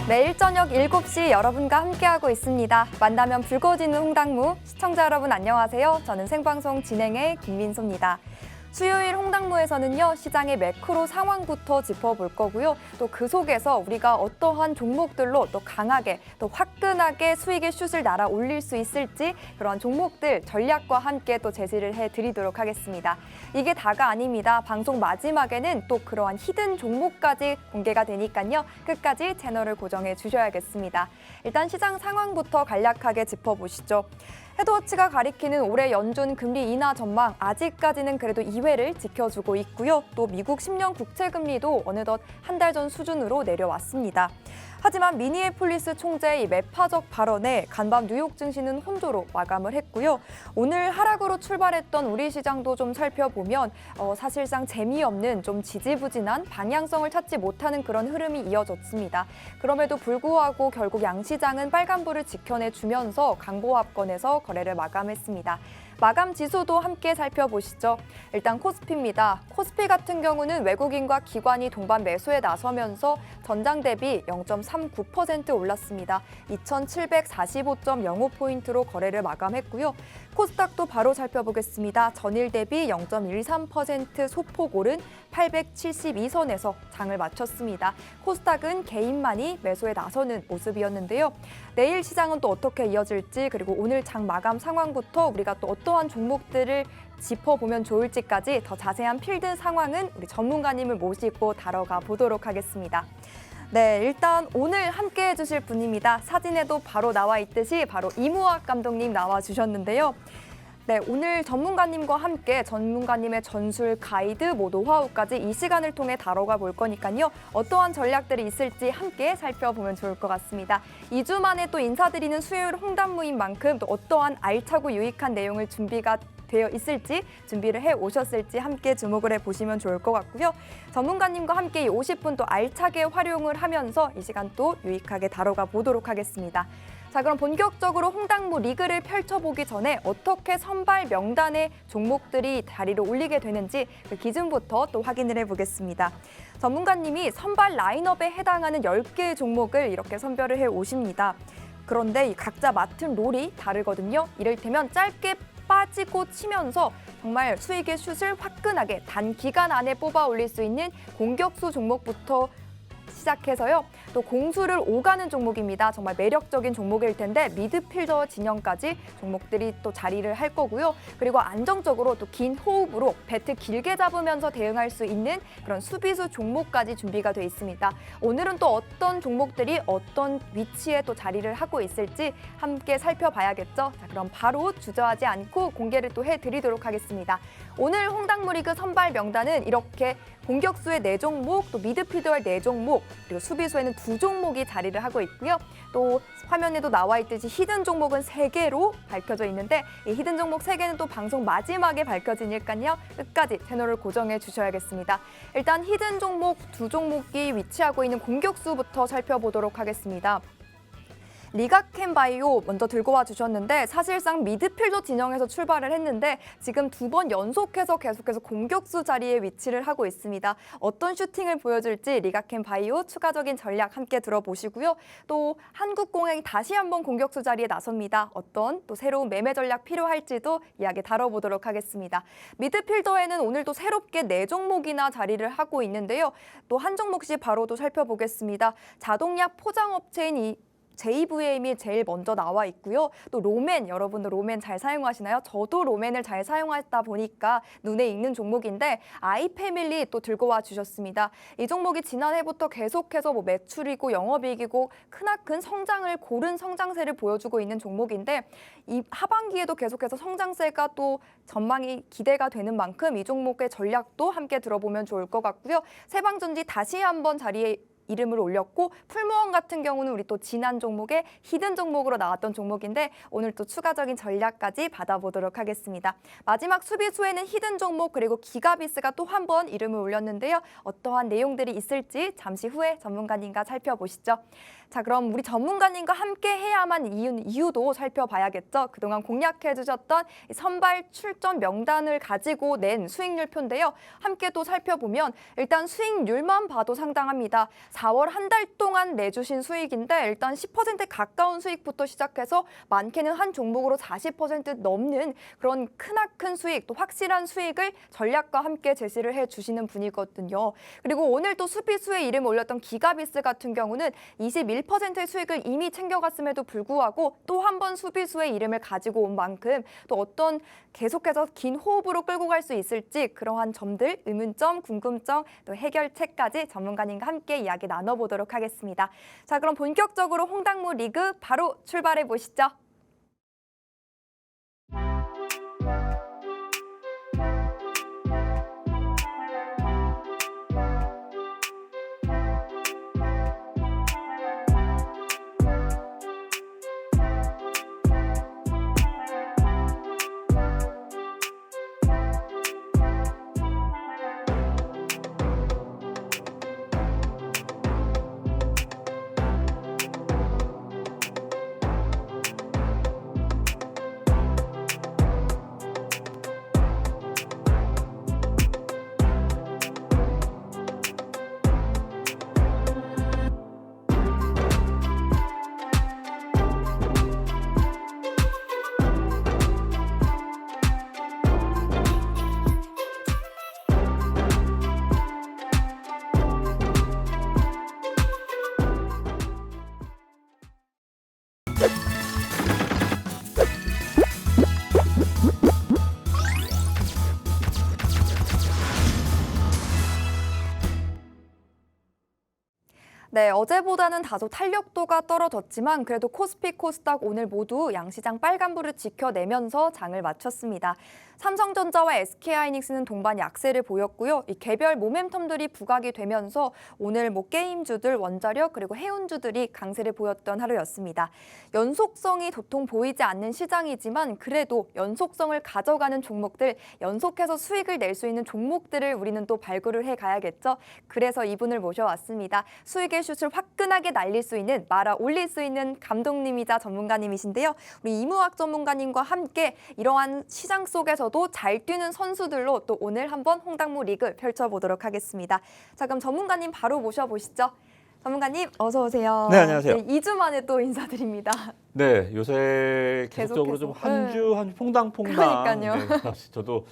매일 저녁 7시 여러분과 함께하고 있습니다. 만나면 붉어지는 홍당무. 시청자 여러분 안녕하세요. 저는 생방송 진행의 김민소입니다. 수요일 홍당무에서는요, 시장의 매크로 상황부터 짚어볼 거고요. 또 그 속에서 우리가 어떠한 종목들로 또 강하게, 또 화끈하게 수익의 슛을 날아 올릴 수 있을지 그런 종목들 전략과 함께 또 제시를 해드리도록 하겠습니다. 이게 다가 아닙니다. 방송 마지막에는 또 그러한 히든 종목까지 공개가 되니까요. 끝까지 채널을 고정해 주셔야겠습니다. 일단 시장 상황부터 간략하게 짚어보시죠. 헤드워치가 가리키는 올해 연준 금리 인하 전망 아직까지는 그래도 2회를 지켜주고 있고요. 또 미국 10년 국채 금리도 어느덧 한 달 전 수준으로 내려왔습니다. 하지만 미니애폴리스 총재의 매파적 발언에 간밤 뉴욕 증시는 혼조로 마감을 했고요. 오늘 하락으로 출발했던 우리 시장도 좀 살펴보면 사실상 재미없는 좀 지지부진한 방향성을 찾지 못하는 그런 흐름이 이어졌습니다. 그럼에도 불구하고 결국 양시장은 빨간불을 지켜내주면서 강보합권에서 거래를 마감했습니다. 마감 지수도 함께 살펴보시죠. 일단 코스피입니다. 코스피 같은 경우는 외국인과 기관이 동반 매수에 나서면서 전장 대비 0.39% 올랐습니다. 2,745.05포인트로 거래를 마감했고요. 코스닥도 바로 살펴보겠습니다. 전일 대비 0.13% 소폭 오른 872선에서 장을 마쳤습니다. 코스닥은 개인만이 매수에 나서는 모습이었는데요. 내일 시장은 또 어떻게 이어질지, 그리고 오늘 장 마감 상황부터 우리가 또 어떠한 종목들을 짚어보면 좋을지까지 더 자세한 필드 상황은 우리 전문가님을 모시고 다뤄가 보도록 하겠습니다. 네, 일단 오늘 함께 해주실 분입니다. 사진에도 바로 나와 있듯이 바로 이무학 감독님 나와주셨는데요. 네, 오늘 전문가님과 함께 전문가님의 전술, 가이드, 노하우까지 이 시간을 통해 다뤄가 볼 거니까요. 어떠한 전략들이 있을지 함께 살펴보면 좋을 것 같습니다. 2주 만에 또 인사드리는 수요일 홍당무인 만큼 또 어떠한 알차고 유익한 내용을 준비가 되어 있을지, 준비를 해 오셨을지 함께 주목을 해보시면 좋을 것 같고요. 전문가님과 함께 이 50분 또 알차게 활용을 하면서 이 시간 또 유익하게 다뤄가 보도록 하겠습니다. 자, 그럼 본격적으로 홍당무 리그를 펼쳐보기 전에 어떻게 선발 명단에 종목들이 자리를 올리게 되는지 그 기준부터 또 확인을 해보겠습니다. 전문가님이 선발 라인업에 해당하는 10개의 종목을 이렇게 선별을 해 오십니다. 그런데 이 각자 맡은 롤이 다르거든요. 이를테면 짧게 빠지고 치면서 정말 수익의 슛을 화끈하게 단기간 안에 뽑아 올릴 수 있는 공격수 종목부터 시작해서요. 또 공수를 오가는 종목입니다. 정말 매력적인 종목일 텐데 미드필더 진영까지 종목들이 또 자리를 할 거고요. 그리고 안정적으로 또 긴 호흡으로 배트 길게 잡으면서 대응할 수 있는 그런 수비수 종목까지 준비가 돼 있습니다. 오늘은 또 어떤 종목들이 어떤 위치에 또 자리를 하고 있을지 함께 살펴봐야겠죠. 자, 그럼 바로 주저하지 않고 공개를 또 해드리도록 하겠습니다. 오늘 홍당무 리그 선발 명단은 이렇게 공격수의 4종목, 또 미드필더의 4종목, 그리고 수비수에는 2종목이 자리를 하고 있고요. 또 화면에도 나와 있듯이 히든 종목은 3개로 밝혀져 있는데 이 히든 종목 3개는 또 방송 마지막에 밝혀지니까요. 끝까지 채널을 고정해 주셔야겠습니다. 일단 히든 종목 2종목이 위치하고 있는 공격수부터 살펴보도록 하겠습니다. 리가켄 바이오 먼저 들고 와 주셨는데 사실상 미드필더 진영에서 출발을 했는데 지금 2번 연속해서 계속해서 공격수 자리에 위치를 하고 있습니다. 어떤 슈팅을 보여줄지 리가켄 바이오 추가적인 전략 함께 들어보시고요. 또 한국공항이 다시 한번 공격수 자리에 나섭니다. 어떤 또 새로운 매매 전략 필요할지도 이야기 다뤄보도록 하겠습니다. 미드필더에는 오늘도 새롭게 4종목이나 자리를 하고 있는데요. 또 한 종목씩 바로 또 살펴보겠습니다. 자동약 포장업체인 이 JVM이 제일 먼저 나와 있고요. 또 로맨, 여러분도 로맨 잘 사용하시나요? 저도 로맨을 잘 사용하다 보니까 눈에 익는 종목인데 아이패밀리 또 들고 와 주셨습니다. 이 종목이 지난해부터 계속해서 매출이고 영업이익이고 크나큰 성장을 고른 성장세를 보여주고 있는 종목인데 이 하반기에도 계속해서 성장세가 또 전망이 기대가 되는 만큼 이 종목의 전략도 함께 들어보면 좋을 것 같고요. 세방전지 다시 한번 자리에 이름을 올렸고 풀무원 같은 경우는 우리 또 지난 종목에 히든 종목으로 나왔던 종목인데 오늘 또 추가적인 전략까지 받아보도록 하겠습니다. 마지막 수비수에는 히든 종목 그리고 기가비스가 또 한 번 이름을 올렸는데요. 어떠한 내용들이 있을지 잠시 후에 전문가님과 살펴보시죠. 자, 그럼 우리 전문가님과 함께 해야만 이유도 살펴봐야겠죠. 그동안 공략해 주셨던 선발 출전 명단을 가지고 낸 수익률표인데요. 함께 또 살펴보면 일단 수익률만 봐도 상당합니다. 4월 한 달 동안 내주신 수익인데 일단 10% 가까운 수익부터 시작해서 많게는 한 종목으로 40% 넘는 그런 크나큰 수익, 또 확실한 수익을 전략과 함께 제시를 해주시는 분이거든요. 그리고 오늘 또 수비수의 이름을 올렸던 기가비스 같은 경우는 21%의 수익을 이미 챙겨갔음에도 불구하고 또 한 번 수비수의 이름을 가지고 온 만큼 또 어떤 계속해서 긴 호흡으로 끌고 갈 수 있을지 그러한 점들, 의문점, 궁금점, 또 해결책까지 전문가님과 함께 이야기 나눠보도록 하겠습니다. 자, 그럼 본격적으로 홍당무 리그 바로 출발해 보시죠. 네, 어제보다는 다소 탄력도가 떨어졌지만 그래도 코스피, 코스닥 오늘 모두 양시장 빨간불을 지켜내면서 장을 마쳤습니다. 삼성전자와 SK하이닉스는 동반 약세를 보였고요. 이 개별 모멘텀들이 부각이 되면서 오늘 게임주들, 원자력 그리고 해운주들이 강세를 보였던 하루였습니다. 연속성이 도통 보이지 않는 시장이지만 그래도 연속성을 가져가는 종목들, 연속해서 수익을 낼 수 있는 종목들을 우리는 또 발굴을 해가야겠죠. 그래서 이분을 모셔왔습니다. 수익의 슛을 화끈하게 날릴 수 있는, 말아 올릴 수 있는 감독님이자 전문가님이신데요. 우리 이무학 전문가님과 함께 이러한 시장 속에서도 잘 뛰는 선수들로 또 오늘 한번 홍당무 리그 펼쳐보도록 하겠습니다. 자, 그럼 전문가님 바로 모셔보시죠. 전문가님 어서 오세요. 네, 안녕하세요. 네, 2주 만에 또 인사드립니다. 네, 요새 계속적으로 좀 한 주 한 주 퐁당퐁당. 그러니까요. 네, 저도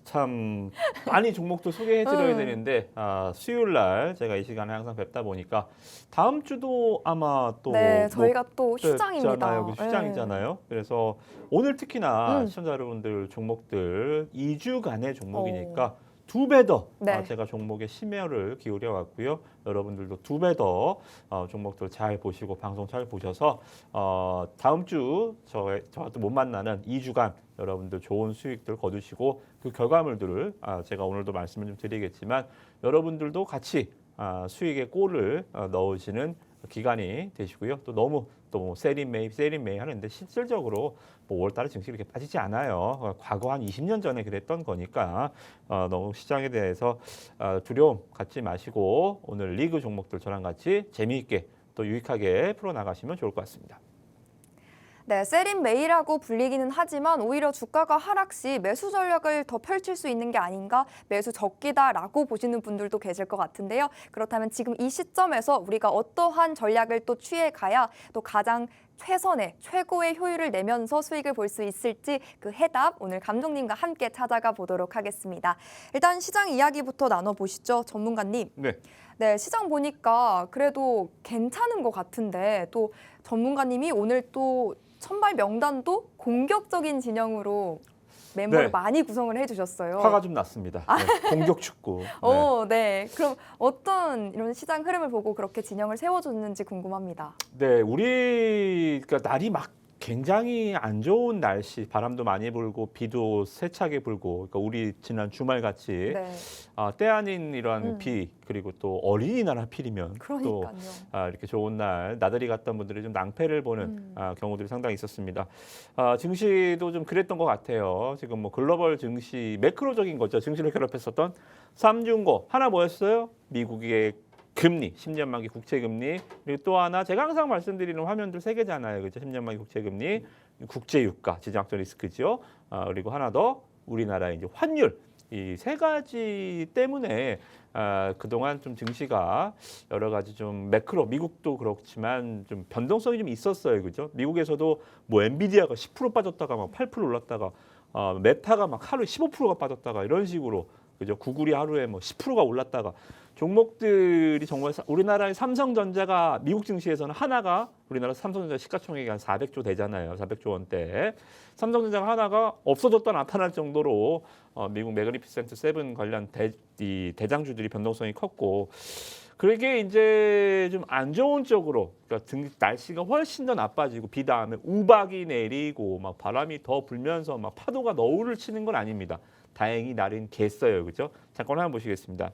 참 많이 종목도 소개해드려야 되는데 수요일 날 제가 이 시간에 항상 뵙다 보니까 다음 주도 아마 또 네, 저희가 또 휴장입니다. 여기 휴장이잖아요. 그래서 오늘 특히나 시청자 여러분들 종목들 2주간의 종목이니까 2배 더 제가 종목에 심혈을 기울여 왔고요. 여러분들도 2배 더 종목들 잘 보시고 방송 잘 보셔서 다음 주 저와 또 못 만나는 2주간 여러분들 좋은 수익들 거두시고 그 결과물들을 제가 오늘도 말씀을 좀 드리겠지만 여러분들도 같이 수익의 골을 넣으시는 기간이 되시고요. 또 너무 또 세린 매입 하는데 실질적으로 5월달에 증시 이렇게 빠지지 않아요. 과거 한 20년 전에 그랬던 거니까 너무 시장에 대해서 두려움 갖지 마시고 오늘 리그 종목들 저랑 같이 재미있게 또 유익하게 풀어나가시면 좋을 것 같습니다. 네, 세린 매이라고 불리기는 하지만 오히려 주가가 하락 시 매수 전략을 더 펼칠 수 있는 게 아닌가, 매수 적기다라고 보시는 분들도 계실 것 같은데요. 그렇다면 지금 이 시점에서 우리가 어떠한 전략을 또 취해가야 또 가장 최선의 최고의 효율을 내면서 수익을 볼 수 있을지 그 해답 오늘 감독님과 함께 찾아가 보도록 하겠습니다. 일단 시장 이야기부터 나눠보시죠, 전문가님. 네, 시장 보니까 그래도 괜찮은 것 같은데 또 전문가님이 오늘 또 선발 명단도 공격적인 진영으로 매물을 많이 구성을 해주셨어요. 화가 좀 났습니다. 공격 축구. 네. 그럼 어떤 이런 시장 흐름을 보고 그렇게 진영을 세워줬는지 궁금합니다. 네, 그러니까 날이 막 굉장히 안 좋은 날씨, 바람도 많이 불고 비도 세차게 불고, 그러니까 우리 지난 주말 같이 때 아닌 이러한 비, 그리고 또 어린이날 하필이면 또 이렇게 좋은 날 나들이 갔던 분들이 좀 낭패를 보는 경우들이 상당히 있었습니다. 증시도 좀 그랬던 것 같아요. 지금 글로벌 증시, 매크로적인 거죠. 증시를 괴롭혔었던 삼중고 하나 뭐였어요? 미국의 금리, 10년 만기 국채금리, 그리고 또 하나 제가 항상 말씀드리는 화면들 3개잖아요. 그렇죠? 10년 만기 국채금리, 국제유가, 지정학적 리스크죠. 그리고 하나 더 우리나라의 이제 환율. 이 세 가지 때문에 그동안 좀 증시가 여러 가지 좀 매크로 미국도 그렇지만 좀 변동성이 좀 있었어요. 그죠? 미국에서도 뭐 엔비디아가 10% 빠졌다가 막 8% 올랐다가 메타가 막 하루에 15%가 빠졌다가 이런 식으로 그죠? 구글이 하루에 뭐 10%가 올랐다가 종목들이 정말 우리나라의 삼성전자가 미국 증시에서는 하나가 우리나라 삼성전자 시가총액이 한 400조 되잖아요. 400조 원대. 삼성전자가 하나가 없어졌다 나타날 정도로 미국 매그니피센트 세븐 관련 대장주들이 변동성이 컸고 그게 이제 좀 안 좋은 쪽으로 그러니까 날씨가 훨씬 더 나빠지고 비 다음에 우박이 내리고 막 바람이 더 불면서 막 파도가 너울을 치는 건 아닙니다. 다행히 날은 갰어요. 그죠? 잠깐 한번 보시겠습니다.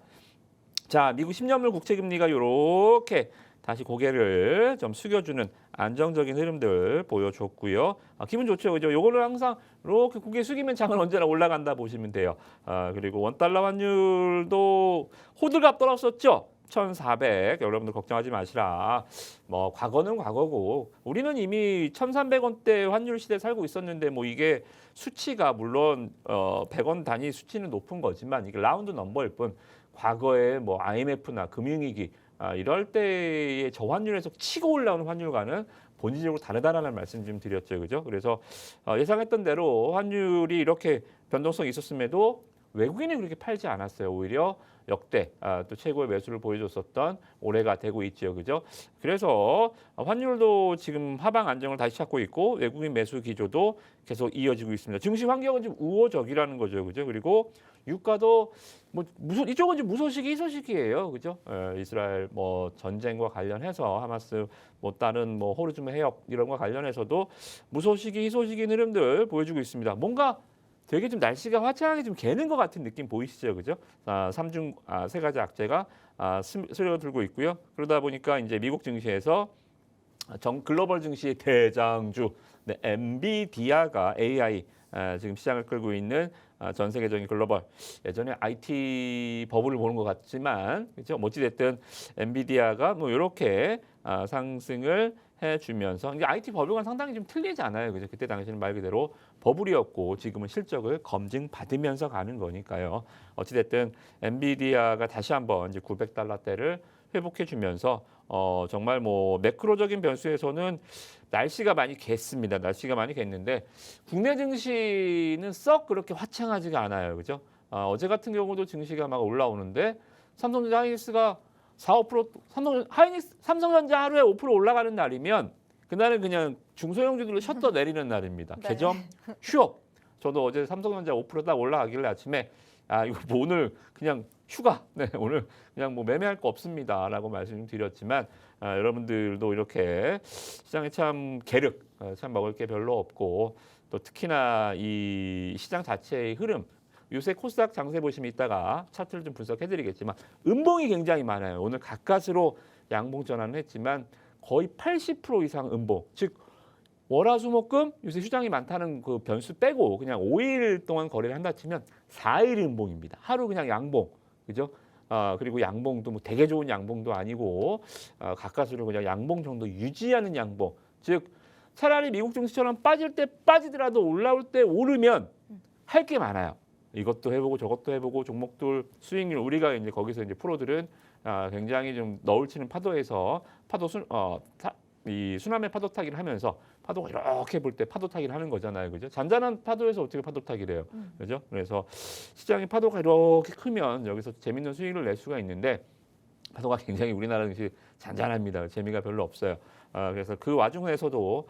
자, 미국 10년물 국채 금리가 이렇게 다시 고개를 좀 숙여주는 안정적인 흐름들 보여줬고요. 기분 좋죠, 그죠? 요거를 항상 이렇게 고개 숙이면 장은 언제나 올라간다 보시면 돼요. 그리고 원달러 환율도 호들갑 떨었었죠. 1,400. 여러분들 걱정하지 마시라. 뭐 과거는 과거고 우리는 이미 1,300원대 환율 시대에 살고 있었는데 뭐 이게 수치가 물론 100원 단위 수치는 높은 거지만 이게 라운드 넘버일 뿐 과거에 뭐 IMF나 금융위기 이럴 때의 저환율에서 치고 올라오는 환율과는 본질적으로 다르다라는 말씀 좀 드렸죠, 그죠? 그래서 예상했던 대로 환율이 이렇게 변동성이 있었음에도 외국인이 그렇게 팔지 않았어요. 오히려 역대 또 최고의 매수를 보여줬었던 올해가 되고 있죠, 그죠? 그래서 환율도 지금 하방 안정을 다시 찾고 있고 외국인 매수 기조도 계속 이어지고 있습니다. 증시 환경은 좀 우호적이라는 거죠, 그죠? 그리고 유가도 뭐 이쪽은 좀 무소식이 희소식이에요, 그죠? 이스라엘 뭐 전쟁과 관련해서 하마스 뭐 다른 뭐 호르무즈 해협 이런 거 관련해서도 무소식이 희소식인 흐름들 보여주고 있습니다. 뭔가 되게 좀 날씨가 화창하게 좀 개는 것 같은 느낌 보이시죠, 그죠? 세 가지 악재가 스며들고 있고요. 그러다 보니까 이제 미국 증시에서 글로벌 증시의 대장주 엔비디아가 AI 지금 시장을 끌고 있는 전 세계적인 글로벌 예전에 IT 버블을 보는 것 같지만 그렇죠? 어찌됐든 엔비디아가 뭐 이렇게 상승을 해주면서 이제 IT 버블과는 상당히 좀 틀리지 않아요. 그죠? 그때 당시에는 말 그대로 버블이었고 지금은 실적을 검증받으면서 가는 거니까요. 어찌됐든 엔비디아가 다시 한번 이제 900달러대를 회복해주면서 정말 뭐 매크로적인 변수에서는 날씨가 많이 갰습니다. 날씨가 많이 갰는데 국내 증시는 썩 그렇게 화창하지가 않아요. 그죠? 어제 같은 경우도 증시가 막 올라오는데 삼성전자 하이닉스가 4~5% 삼성전자 하루에 5% 올라가는 날이면 그날은 그냥 중소형주들로 셔터 내리는 날입니다. 네. 개점 휴업. 저도 어제 삼성전자 5%딱 올라가길래 아침에 이거 뭐 오늘 그냥 휴가. 네, 오늘 그냥 뭐 매매할 거 없습니다라고 말씀 드렸지만 여러분들도 이렇게 시장에 참 계륵 참 먹을 게 별로 없고 또 특히나 이 시장 자체의 흐름 요새 코스닥 장세 보시면 이따가 차트를 좀 분석해드리겠지만 음봉이 굉장히 많아요. 오늘 가까스로 양봉 전환을 했지만 거의 80% 이상 음봉. 즉 월화수목금 요새 휴장이 많다는 그 변수 빼고 그냥 5일 동안 거래를 한다 치면 4일 음봉입니다. 하루 그냥 양봉. 그죠? 그리고 양봉도 뭐 되게 좋은 양봉도 아니고 가까스로 그냥 양봉 정도 유지하는 양봉. 즉 차라리 미국 증시처럼 빠질 때 빠지더라도 올라올 때 오르면 할 게 많아요. 이것도 해보고 저것도 해보고 종목들 수익률 우리가 이제 거기서 이제 프로들은 굉장히 좀 너울치는 파도에서 이 순환매 파도 타기를 하면서 파도가 이렇게 볼 때 파도 타기를 하는 거잖아요, 그죠? 잔잔한 파도에서 어떻게 파도 타기를 해요, 그죠? 그래서 시장의 파도가 이렇게 크면 여기서 재밌는 수익을 낼 수가 있는데 파도가 굉장히 우리나라 증시 잔잔합니다. 재미가 별로 없어요. 그래서 그 와중에서도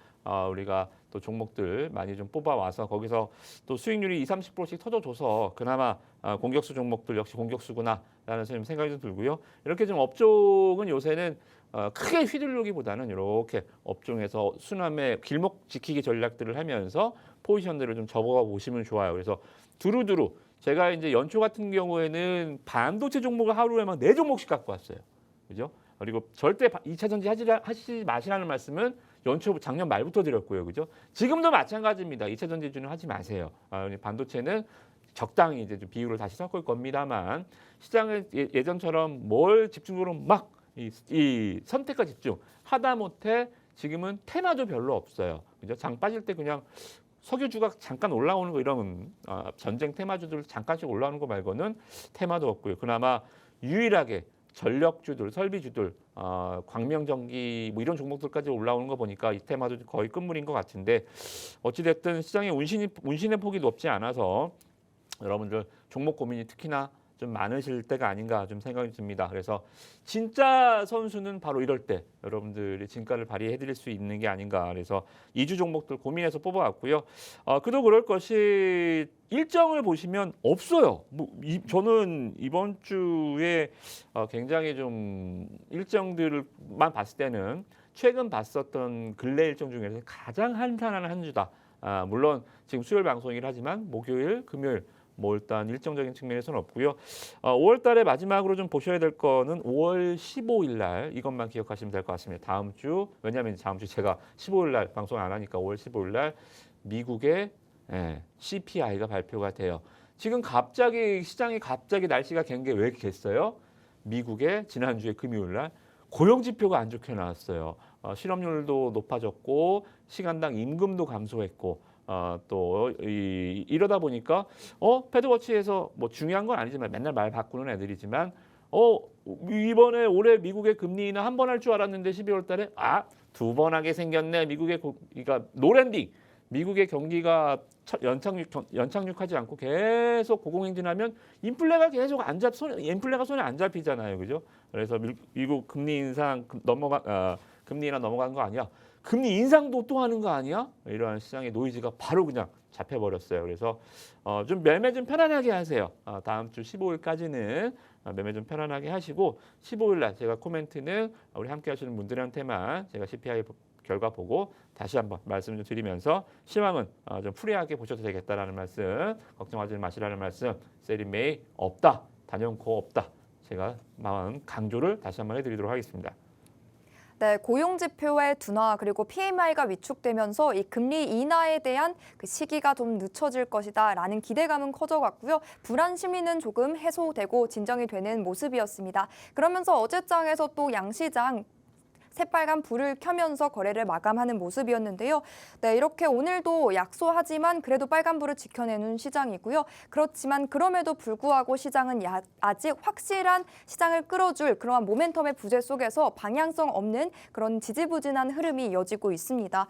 우리가 또 종목들 많이 좀 뽑아와서 거기서 또 수익률이 20~30%씩 터져줘서 그나마 공격수 종목들 역시 공격수구나라는 생각이 좀 들고요. 이렇게 좀 업종은 요새는 크게 휘둘르기보다는 이렇게 업종에서 순환매 길목 지키기 전략들을 하면서 포지션들을 좀 접어가 보시면 좋아요. 그래서 두루두루 제가 이제 연초 같은 경우에는 반도체 종목을 하루에 막 4종목씩 갖고 왔어요. 그죠? 그리고 절대 2차 전지 하시지 마시라는 말씀은 연초 작년 말부터 드렸고요. 그죠? 지금도 마찬가지입니다. 2차 전지주는 하지 마세요. 반도체는 적당히 이제 좀 비율을 다시 섞을 겁니다만 시장을 예전처럼 뭘 집중적으로 막 이 선택과 집중 하다 못해 지금은 테마도 별로 없어요. 그죠? 장 빠질 때 그냥 석유주가 잠깐 올라오는 거 이런 전쟁 테마주들 잠깐씩 올라오는 거 말고는 테마도 없고요. 그나마 유일하게 전력주들, 설비주들, 광명전기 뭐 이런 종목들까지 올라오는 거 보니까 이 테마도 거의 끝물인 것 같은데 어찌됐든 시장의 운신의 폭이 높지 않아서 여러분들 종목 고민이 특히나 좀 많으실 때가 아닌가 좀 생각이 듭니다. 그래서 진짜 선수는 바로 이럴 때 여러분들이 진가를 발휘해 드릴 수 있는 게 아닌가. 그래서 2주 종목들 고민해서 뽑아왔고요. 그도 그럴 것이 일정을 보시면 없어요. 저는 이번 주에 굉장히 좀 일정들만 봤을 때는 최근 봤었던 근래 일정 중에서 가장 한산한 한 주다. 물론 지금 수요일 방송이긴 하지만 목요일, 금요일 뭐 일단 일정적인 측면에서는 없고요. 5월 달에 마지막으로 좀 보셔야 될 거는 5월 15일 날 이것만 기억하시면 될 것 같습니다. 다음 주 왜냐하면 다음 주 제가 15일 날 방송 안 하니까 5월 15일 날 미국의 CPI가 발표가 돼요. 지금 갑자기 시장이 갑자기 날씨가 갠 게 왜 이렇게 됐어요? 미국의 지난주에 금요일 날 고용 지표가 안 좋게 나왔어요. 실업률도 높아졌고 시간당 임금도 감소했고 또 이러다 보니까 패드워치에서 뭐 중요한 건 아니지만 맨날 말 바꾸는 애들이지만 이번에 올해 미국의 금리 인하 한 번 할 줄 알았는데 12월 달에 두 번 하게 생겼네. 그러니까 노랜딩. 미국의 경기가 연착륙하지 않고 계속 고공행진하면 인플레가 계속 인플레가 손에 안 잡히잖아요. 그죠? 그래서 미국 금리 인상 금리 인하 넘어간 거 아니야? 금리 인상도 또 하는 거 아니야? 이러한 시장의 노이즈가 바로 그냥 잡혀버렸어요. 그래서 좀 매매 좀 편안하게 하세요. 다음 주 15일까지는 매매 좀 편안하게 하시고 15일 날 제가 코멘트는 우리 함께 하시는 분들한테만 제가 CPI 결과 보고 다시 한번 말씀 좀 드리면서 시황은 좀 프리하게 보셔도 되겠다라는 말씀, 걱정하지 마시라는 말씀, 세리메이 없다, 단연코 없다. 제가 마음 강조를 다시 한번 해드리도록 하겠습니다. 네, 고용지표의 둔화 그리고 PMI가 위축되면서 이 금리 인하에 대한 그 시기가 좀 늦춰질 것이다라는 기대감은 커져갔고요. 불안 심리는 조금 해소되고 진정이 되는 모습이었습니다. 그러면서 어제장에서 또 양시장 새빨간 불을 켜면서 거래를 마감하는 모습이었는데요. 네, 이렇게 오늘도 약소하지만 그래도 빨간불을 지켜내는 시장이고요. 그렇지만 그럼에도 불구하고 시장은 아직 확실한 시장을 끌어줄 그러한 모멘텀의 부재 속에서 방향성 없는 그런 지지부진한 흐름이 이어지고 있습니다.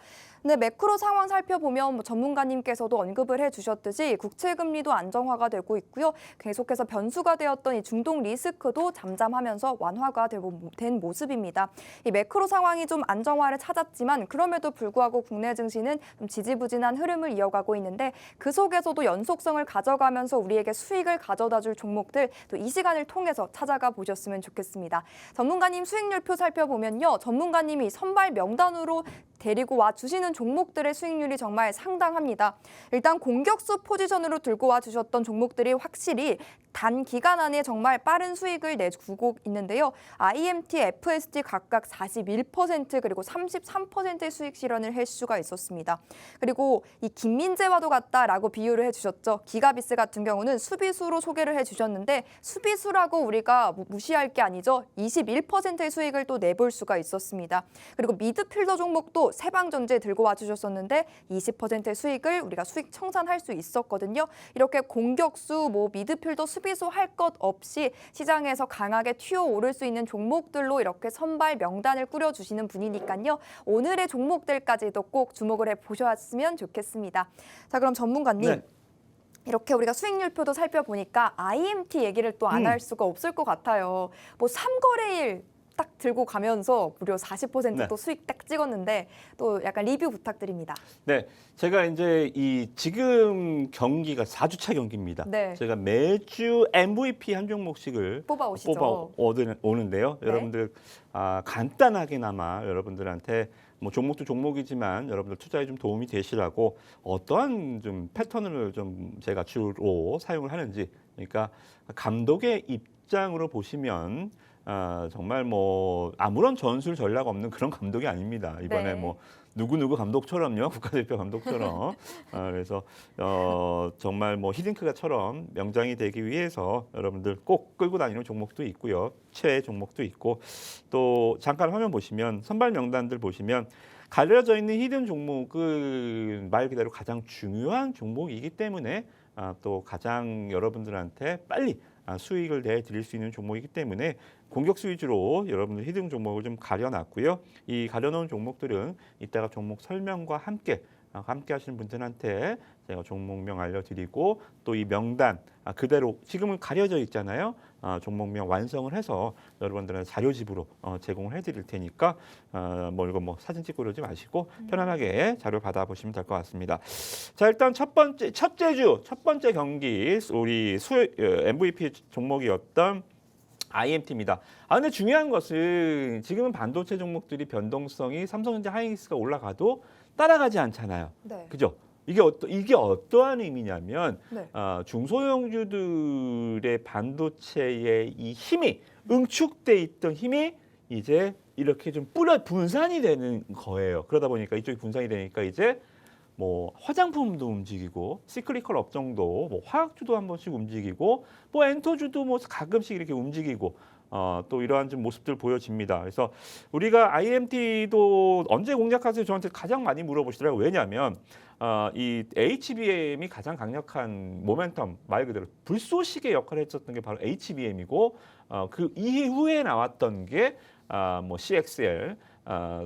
네, 매크로 상황 살펴보면 전문가님께서도 언급을 해주셨듯이 국채금리도 안정화가 되고 있고요. 계속해서 변수가 되었던 이 중동 리스크도 잠잠하면서 완화가 된 모습입니다. 이 매크로 상황이 좀 안정화를 찾았지만 그럼에도 불구하고 국내 증시는 좀 지지부진한 흐름을 이어가고 있는데 그 속에서도 연속성을 가져가면서 우리에게 수익을 가져다줄 종목들 또 이 시간을 통해서 찾아가 보셨으면 좋겠습니다. 전문가님 수익률표 살펴보면요. 전문가님이 선발 명단으로 데리고 와 주시는 종목들의 수익률이 정말 상당합니다. 일단 공격수 포지션으로 들고 와 주셨던 종목들이 확실히 단기간 안에 정말 빠른 수익을 내주고 있는데요. IMT, FSD 각각 41% 그리고 33%의 수익 실현을 할 수가 있었습니다. 그리고 이 김민재와도 같다라고 비유를 해주셨죠. 기가비스 같은 경우는 수비수로 소개를 해주셨는데 수비수라고 우리가 무시할 게 아니죠. 21%의 수익을 또 내볼 수가 있었습니다. 그리고 미드필더 종목도 세방전제 들고 와주셨었는데 20%의 수익을 우리가 수익 청산할 수 있었거든요. 이렇게 공격수, 미드필더, 수비수 할 것 없이 시장에서 강하게 튀어오를 수 있는 종목들로 이렇게 선발 명단을 꾸려주시는 분이니까요. 오늘의 종목들까지도 꼭 주목을 해보셨으면 좋겠습니다. 자, 그럼 전문가님. 네. 이렇게 우리가 수익률표도 살펴보니까 IMT 얘기를 또 안 할 수가 없을 것 같아요. 3거래일 딱 들고 가면서 무려 40% 또 수익 딱 찍었는데 또 약간 리뷰 부탁드립니다. 네, 제가 이제 지금 경기가 4주차 경기입니다. 네. 제가 매주 MVP 한 종목씩을 뽑아오시죠. 오는데요. 네. 여러분들 간단하게나마 여러분들한테 종목도 종목이지만 여러분들 투자에 좀 도움이 되시라고 어떠한 좀 패턴을 좀 제가 주로 사용을 하는지, 그러니까 감독의 입장으로 보시면 정말 뭐 아무런 전술 전략 없는 그런 감독이 아닙니다. 이번에 네. 뭐 누구 감독처럼요, 국가대표 감독처럼. 그래서 정말 뭐 히딩크가처럼 명장이 되기 위해서 여러분들 꼭 끌고 다니는 종목도 있고요, 최애 종목도 있고, 또 잠깐 화면 보시면 선발 명단들 보시면 가려져 있는 히든 종목은 말 그대로 가장 중요한 종목이기 때문에 또 가장 여러분들한테 빨리 수익을 내드릴 수 있는 종목이기 때문에 공격수 위주로 여러분들 히든 종목을 좀 가려놨고요. 이 가려놓은 종목들은 이따가 종목 설명과 함께 하시는 분들한테 제가 종목명 알려드리고, 또 이 명단 그대로 지금은 가려져 있잖아요. 종목명 완성을 해서 여러분들한테 자료집으로 제공을 해드릴 테니까 뭐 이거 뭐 사진 찍고 그러지 마시고 편안하게 자료 받아보시면 될 것 같습니다. 자, 일단 첫 번째 경기 우리 MVP 종목이었던 IMT입니다. 근데 중요한 것은 지금은 반도체 종목들이 변동성이 삼성전자, 하이닉스가 올라가도 따라가지 않잖아요. 네. 그죠? 이게 어떠한 의미냐면 네. 중소형주들의 반도체의 이 힘이 응축돼 있던 힘이 이제 이렇게 좀 분산이 되는 거예요. 그러다 보니까 이쪽이 분산이 되니까 이제 뭐 화장품도 움직이고, 시크리컬 업종도 뭐 화학주도 한 번씩 움직이고, 뭐 엔터주도 뭐 가끔씩 이렇게 움직이고, 또 이러한 좀 모습들 보여집니다. 그래서 우리가 IMT도 언제 공략하세요? 저한테 가장 많이 물어보시더라고요. 왜냐하면 이 HBM이 가장 강력한 모멘텀, 말 그대로 불쏘시개 역할을 했었던 게 바로 HBM이고, 그 이후에 나왔던 게 뭐 CXL,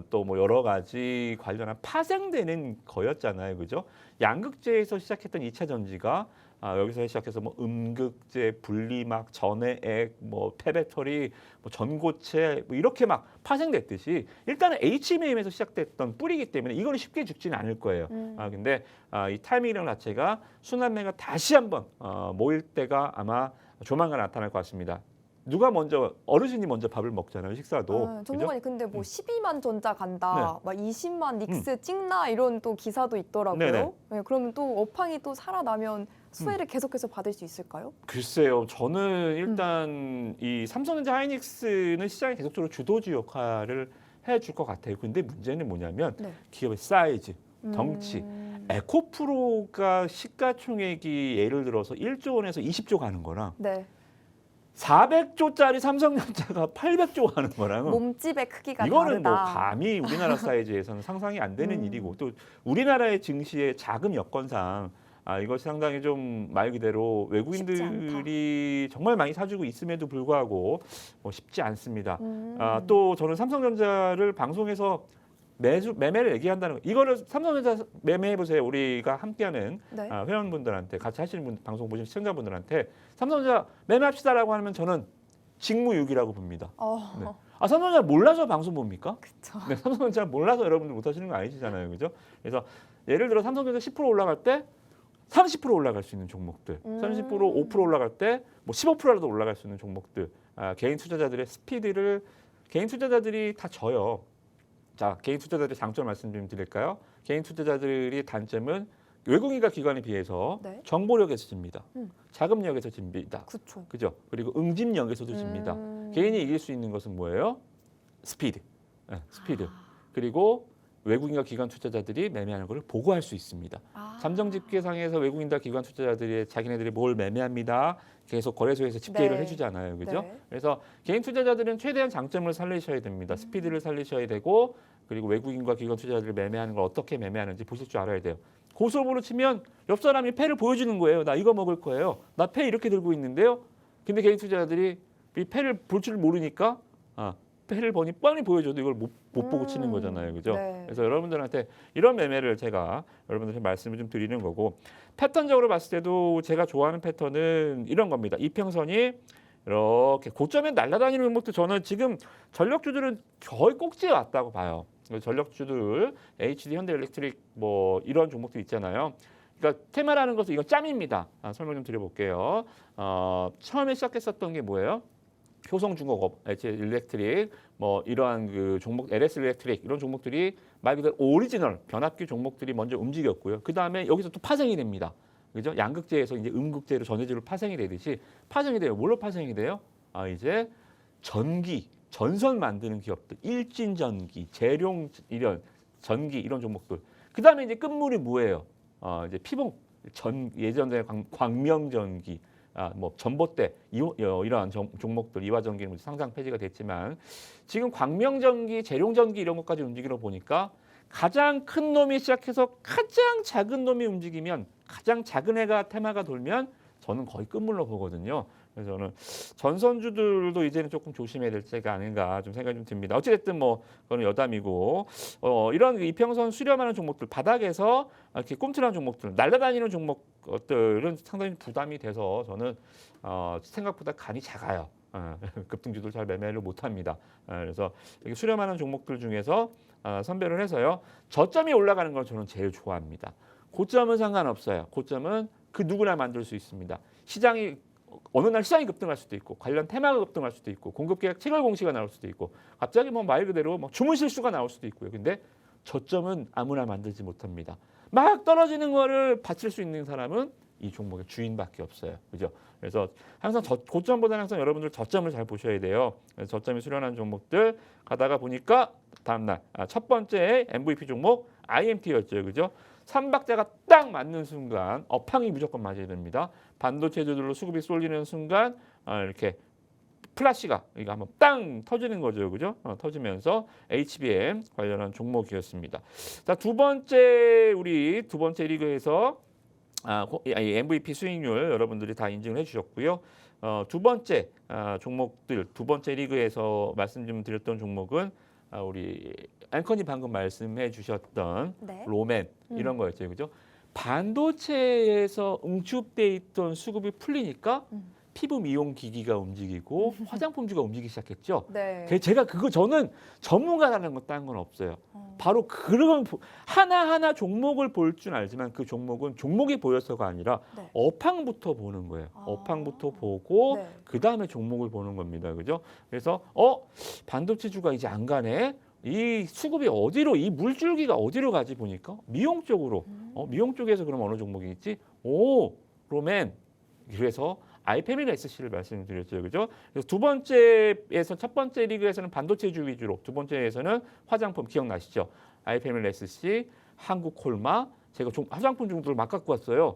또 뭐 여러 가지 관련한 파생되는 거였잖아요, 그죠? 양극재에서 시작했던 2차 전지가 여기서 시작해서 뭐 음극재, 분리막, 전해액, 뭐 폐배터리, 뭐 전고체 뭐 이렇게 막 파생됐듯이 일단은 HBM에서 시작됐던 뿌리이기 때문에 이거는 쉽게 죽지는 않을 거예요. 근데 이 타이밍이라는 자체가 순환매가 다시 한번 모일 때가 아마 조만간 나타날 것 같습니다. 누가 먼저, 어르신이 먼저 밥을 먹잖아요, 식사도. 전문가님, 근데 뭐 12만 전자 간다, 네. 막 20만 닉스 찍나 이런 또 기사도 있더라고요. 네네. 네, 그러면 또 업황이 또 살아나면 수혜를 계속해서 받을 수 있을까요? 글쎄요, 저는 일단 이 삼성전자, 하이닉스는 시장에 계속적으로 주도주 역할을 해줄 것 같아요. 근데 문제는 뭐냐면 네. 기업의 사이즈, 덩치. 에코프로가 시가총액이 예를 들어서 1조 원에서 20조 가는 거랑 네. 400조짜리 삼성전자가 800조 가는 거랑 몸집의 크기가 이거는 다르다. 뭐 감히 우리나라 사이즈에서는 상상이 안 되는 일이고, 또 우리나라의 증시의 자금 여건상 이것이 상당히 좀 말 그대로 외국인들이 정말 많이 사주고 있음에도 불구하고 쉽지 않습니다. 또 저는 삼성전자를 방송에서 매매를 얘기한다는 거, 이거를 삼성전자 매매해 보세요. 우리가 함께하는 네. 회원분들한테, 같이 하시는 분, 방송 보시는 시청자분들한테 삼성전자 매매합시다라고 하면 저는 직무유기라고 봅니다. 네. 삼성전자 몰라서 방송 봅니까? 그렇죠. 네, 삼성전자 몰라서 여러분들 못 하시는 거 아니시잖아요, 그죠? 그래서 예를 들어 삼성전자 10% 올라갈 때 30% 올라갈 수 있는 종목들, 30% 5% 올라갈 때 뭐 15%라도 올라갈 수 있는 종목들, 개인 투자자들의 스피드를, 개인 투자자들이 다 져요. 자, 개인 투자자들의 장점 말씀 좀 드릴까요? 개인 투자자들의 단점은 외국인과 기관에 비해서 네. 정보력에서 집니다. 자금력에서 집니다. 그렇죠. 그죠? 그리고 응집력에서도 집니다. 개인이 이길 수 있는 것은 뭐예요? 스피드. 네, 스피드. 그리고 외국인과 기관 투자자들이 매매하는 것을 보고할 수 있습니다. 잠정집계상에서 외국인과 기관 투자자들이 자기네들이 뭘 매매합니다. 계속 거래소에서 집계를 네. 해주잖아요, 그죠? 네. 그래서 개인 투자자들은 최대한 장점을 살리셔야 됩니다. 스피드를 살리셔야 되고, 그리고 외국인과 기관 투자자들이 매매하는 걸 어떻게 매매하는지 보실 줄 알아야 돼요. 고스톱으로 치면 옆 사람이 패를 보여주는 거예요. 나 이거 먹을 거예요. 나 패 이렇게 들고 있는데요. 근데 개인 투자자들이 이 패를 볼 줄 모르니까 패를 보니 뻔히 보여줘도 이걸 못 보고 치는 거잖아요, 그죠? 네. 그래서 여러분들한테 이런 매매를 제가 여러분들한테 말씀을 좀 드리는 거고, 패턴적으로 봤을 때도 제가 좋아하는 패턴은 이런 겁니다. 이평선이 이렇게 고점에 날아다니는 종목도 저는 지금 전력주들은 거의 꼭지에 왔다고 봐요. 전력주들, HD, 현대일렉트릭 뭐 이런 종목들 있잖아요. 그러니까 테마라는 것은 이건 짬입니다. 설명 좀 드려볼게요. 처음에 시작했었던 게 뭐예요? 효성중공업, HD 일렉트릭, 뭐 이러한 그 종목, LS 일렉트릭 이런 종목들이 말 그대로 오리지널 변압기 종목들이 먼저 움직였고요. 그 다음에 여기서 또 파생이 됩니다. 그죠? 양극재에서 이제 음극재로 전해질로 파생이 되듯이 파생이 돼요. 뭘로 파생이 돼요? 이제 전기, 전선 만드는 기업들, 일진전기, 재룡 이런 전기 이런 종목들. 그다음에 이제 끝물이 뭐예요? 이제 피봉, 예전에 광명전기, 뭐 전봇대 이러한 종목들 이화전기는 상장 폐지가 됐지만 지금 광명전기, 재룡전기 이런 것까지 움직이러 보니까 가장 큰 놈이 시작해서 가장 작은 놈이 움직이면 가장 작은 애가 테마가 돌면 저는 거의 끝물로 보거든요. 그래서 저는 전선주들도 이제는 조금 조심해야 될 때가 아닌가 좀 생각이 좀 듭니다. 어찌됐든 뭐 그거는 여담이고 이런 이평선 수렴하는 종목들 바닥에서 이렇게 꿈틀한 종목들 날아다니는 종목들은 상당히 부담이 돼서 저는 생각보다 간이 작아요. 급등주들 잘 매매를 못합니다. 그래서 이렇게 수렴하는 종목들 중에서 선별을 해서요. 저점이 올라가는 걸 저는 제일 좋아합니다. 고점은 상관없어요. 고점은 그 누구나 만들 수 있습니다. 시장이 어느 날 시장이 급등할 수도 있고 관련 테마가 급등할 수도 있고 공급 계약 체결 공시가 나올 수도 있고 갑자기 뭐 말 그대로 뭐 주문 실수가 나올 수도 있고요. 근데 저점은 아무나 만들지 못합니다. 막 떨어지는 거를 받칠 수 있는 사람은 이 종목의 주인밖에 없어요. 그죠? 그래서 항상 고점보다는 항상 여러분들 저점을 잘 보셔야 돼요. 그래서 저점이 수렴한 종목들 가다가 보니까 다음날 첫 번째 MVP 종목 IMT였죠. 그죠? 3박자가 딱 맞는 순간 업황이 무조건 맞아야 됩니다. 반도체들로 수급이 쏠리는 순간 이렇게 플라시가 이거 한번 땅 터지는 거죠. 그죠? 터지면서 HBM 관련한 종목이었습니다. 자, 두 번째 리그에서 MVP 수익률 여러분들이 다 인증을 해주셨고요. 두 번째 종목들 두 번째 리그에서 말씀 좀 드렸던 종목은 우리 앵커님 방금 말씀해 주셨던 네. 로맨 이런 거였죠. 그죠? 반도체에서 응축돼 있던 수급이 풀리니까 피부 미용 기기가 움직이고 화장품주가 움직이기 시작했죠. 네. 제가 저는 전문가라는 건 딴 건 없어요. 바로 그런 하나하나 종목을 볼 줄 알지만 그 종목은 종목이 보여서가 아니라 네. 업황부터 보는 거예요. 업황부터 보고 네. 그다음에 종목을 보는 겁니다. 그죠? 그래서 반도체주가 이제 안 가네. 이 수급이 어디로 이 물줄기가 어디로 가지 보니까 미용 쪽으로 미용 쪽에서 그럼 어느 종목이 있지? 로맨. 그래서 아이패밀 SC를 말씀드렸죠. 그죠? 그래서 첫 번째 리그에서는 반도체주 위주로, 두 번째에서는 화장품 기억나시죠? 아이패밀 SC, 한국콜마, 제가 화장품 종목들을 막 갖고 왔어요.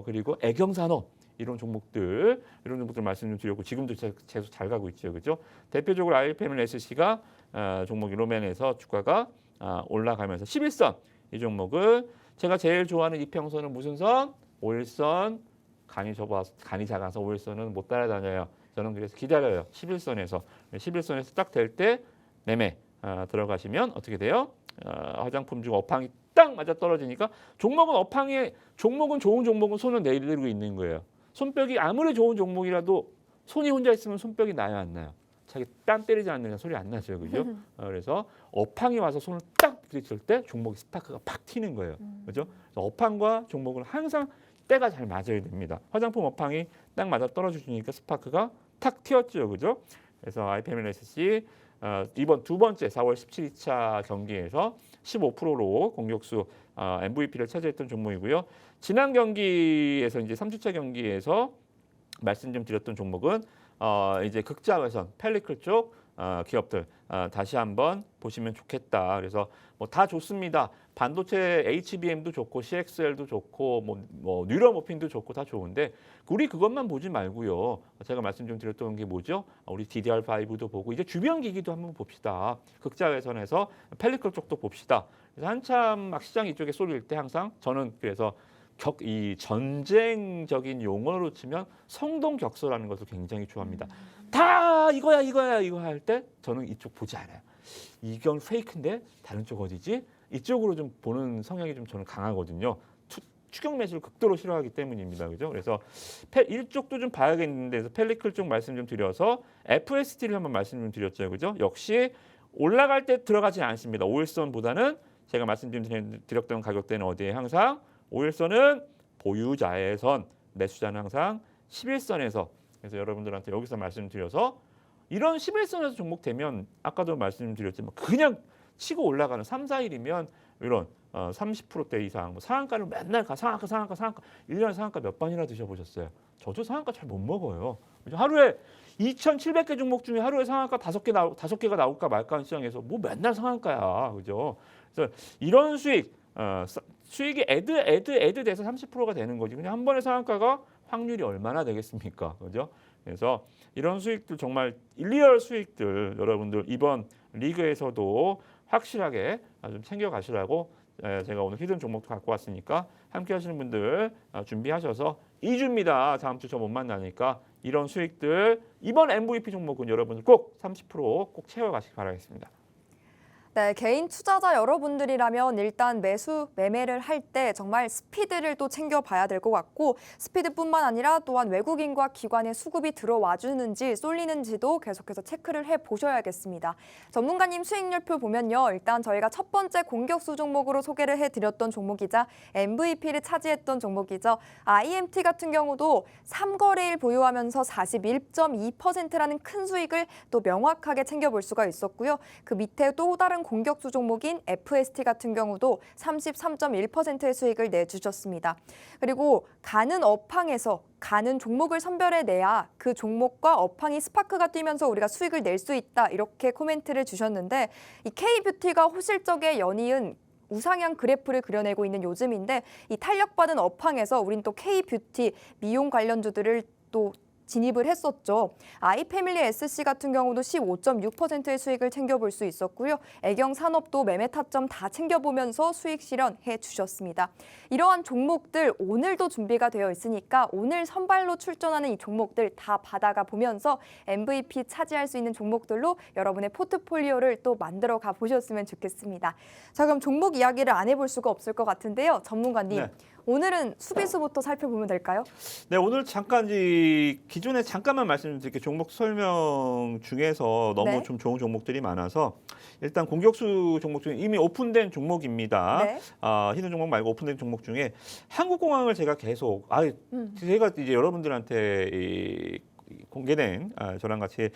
그리고 애경산업 이런 종목들 말씀 좀 드렸고 지금도 계속 잘 가고 있죠. 그죠? 대표적으로 아이패밀 SC가 종목이 로맨에서 주가가 올라가면서 11선 이 종목은 제가 제일 좋아하는 이평선은 무슨 선? 5일선 간이 작아서 5일선은 못 따라다녀요. 저는 그래서 기다려요. 11선에서 딱 될 때 매매 들어가시면 어떻게 돼요? 화장품주 업황이 딱 맞아 떨어지니까 종목은 좋은 종목은 손을 내리고 있는 거예요. 손뼉이 아무리 좋은 종목이라도 손이 혼자 있으면 손뼉이 나요, 안 나요? 자기 땀 때리지 않는 소리 안 나죠, 그죠? 그래서 업황이 와서 손을 딱 부딪힐 때 종목이 스파크가 팍 튀는 거예요, 그죠? 그래서 업황과 종목은 항상 때가 잘 맞아야 됩니다. 화장품 업황이 딱 맞아 떨어지니까 스파크가 탁 튀었죠, 그죠? 그래서 아이패밀 SC 이번 두 번째 4월 17일차 경기에서 15%로 공격수 MVP를 차지했던 종목이고요. 지난 경기에서 이제 3주차 경기에서 말씀 좀 드렸던 종목은 이제 극자외선 펠리클 쪽 기업들 다시 한번 보시면 좋겠다. 그래서 뭐 다 좋습니다. 반도체 HBM도 좋고 CXL도 좋고 뭐 뉴러모핀도 좋고 다 좋은데 우리 그것만 보지 말고요. 제가 말씀 좀 드렸던 게 뭐죠? 우리 DDR5도 보고 이제 주변 기기도 한번 봅시다. 극자외선에서 펠리클 쪽도 봅시다. 그래서 한참 막 시장 이쪽에 쏠릴 때 항상 저는 그래서 이 전쟁적인 용어로 치면 성동격서라는 것을 굉장히 좋아합니다. 다 이거야 이거 할 때 저는 이쪽 보지 않아요. 이건 페이크인데 다른 쪽 어디지? 이쪽으로 좀 보는 성향이 좀 저는 강하거든요. 추격 매수를 극도로 싫어하기 때문입니다. 그죠? 그래서 이쪽도 좀 봐야겠는데 그래서 펠리클 쪽 말씀 좀 드려서 FST를 한번 말씀 좀 드렸죠. 그죠? 역시 올라갈 때 들어가지 않습니다. 5일선보다는 제가 말씀 좀 드렸던 가격대는 어디에 항상 5일선은 보유자의 선, 매수자는 항상 11선에서 그래서 여러분들한테 여기서 말씀드려서 이런 11선에서 종목 되면 아까도 말씀드렸지만 그냥 치고 올라가는 3, 4일이면 이런 30%대 이상 뭐 상한가를 맨날 상한가 1년에 상한가 몇 번이나 드셔보셨어요? 저도 상한가 잘 못 먹어요. 그죠? 하루에 2,700개 종목 중에 하루에 상한가 5개가 나올까 말까 하는 시장에서 뭐 맨날 상한가야. 그죠? 그래서 이런 수익이 애드 돼서 30%가 되는 거지. 그냥 한 번에 상한가가 확률이 얼마나 되겠습니까? 그죠? 그래서 이런 수익들 정말 리얼 수익들 여러분들 이번 리그에서도 확실하게 좀 챙겨 가시라고 제가 오늘 히든 종목도 갖고 왔으니까 함께 하시는 분들 준비하셔서 2주입니다. 다음 주 저 못 만나니까 이런 수익들 이번 MVP 종목은 여러분들 꼭 30% 꼭 채워 가시기 바라겠습니다. 네, 개인 투자자 여러분들이라면 일단 매매를 할 때 정말 스피드를 또 챙겨봐야 될 것 같고 스피드뿐만 아니라 또한 외국인과 기관의 수급이 들어와 주는지 쏠리는지도 계속해서 체크를 해보셔야겠습니다. 전문가님 수익률표 보면요. 일단 저희가 첫 번째 공격수 종목으로 소개를 해드렸던 종목이자 MVP를 차지했던 종목이죠. IMT 같은 경우도 3거래일 보유하면서 41.2%라는 큰 수익을 또 명확하게 챙겨볼 수가 있었고요. 그 밑에 또 다른 공격수 종목인 FST 같은 경우도 33.1%의 수익을 내주셨습니다. 그리고 가는 업황에서 가는 종목을 선별해내야 그 종목과 업황이 스파크가 뛰면서 우리가 수익을 낼 수 있다 이렇게 코멘트를 주셨는데 이 K뷰티가 호실적에 연이은 우상향 그래프를 그려내고 있는 요즘인데 이 탄력받은 업황에서 우린 또 K뷰티 미용 관련주들을 또 진입을 했었죠. 아이패밀리 SC 같은 경우도 15.6%의 수익을 챙겨볼 수 있었고요. 애경산업도 매매 타점 다 챙겨보면서 수익 실현해 주셨습니다. 이러한 종목들 오늘도 준비가 되어 있으니까 오늘 선발로 출전하는 이 종목들 다 받아가 보면서 MVP 차지할 수 있는 종목들로 여러분의 포트폴리오를 또 만들어 가 보셨으면 좋겠습니다. 자, 그럼 종목 이야기를 안 해볼 수가 없을 것 같은데요. 전문가님. 네. 오늘은 수비수부터 살펴보면 될까요? 네, 오늘 잠깐 기존에 잠깐만 말씀드릴게요. 종목 설명 중에서 너무 네. 좀 좋은 종목들이 많아서 일단 공격수 종목 중에 이미 오픈된 종목입니다. 네. 히든 종목 말고 오픈된 종목 중에 한국공항을 제가 계속 제가 이제 여러분들한테 공개된 저랑 같이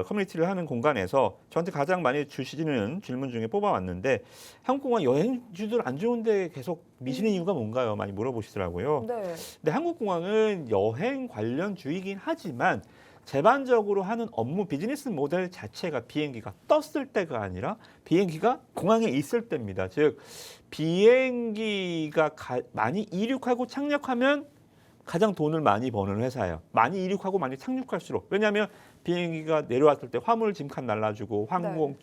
커뮤니티를 하는 공간에서 저한테 가장 많이 주시는 질문 중에 뽑아왔는데 한국공항 여행주들 안 좋은데 계속 미시는 이유가 뭔가요? 많이 물어보시더라고요. 네. 근데 한국공항은 여행 관련주이긴 하지만 제반적으로 하는 업무 비즈니스 모델 자체가 비행기가 떴을 때가 아니라 비행기가 공항에 있을 때입니다. 즉 비행기가 많이 이륙하고 착륙하면 가장 돈을 많이 버는 회사예요. 많이 이륙하고 많이 착륙할수록. 왜냐하면 비행기가 내려왔을 때 화물 짐칸 날라주고 항공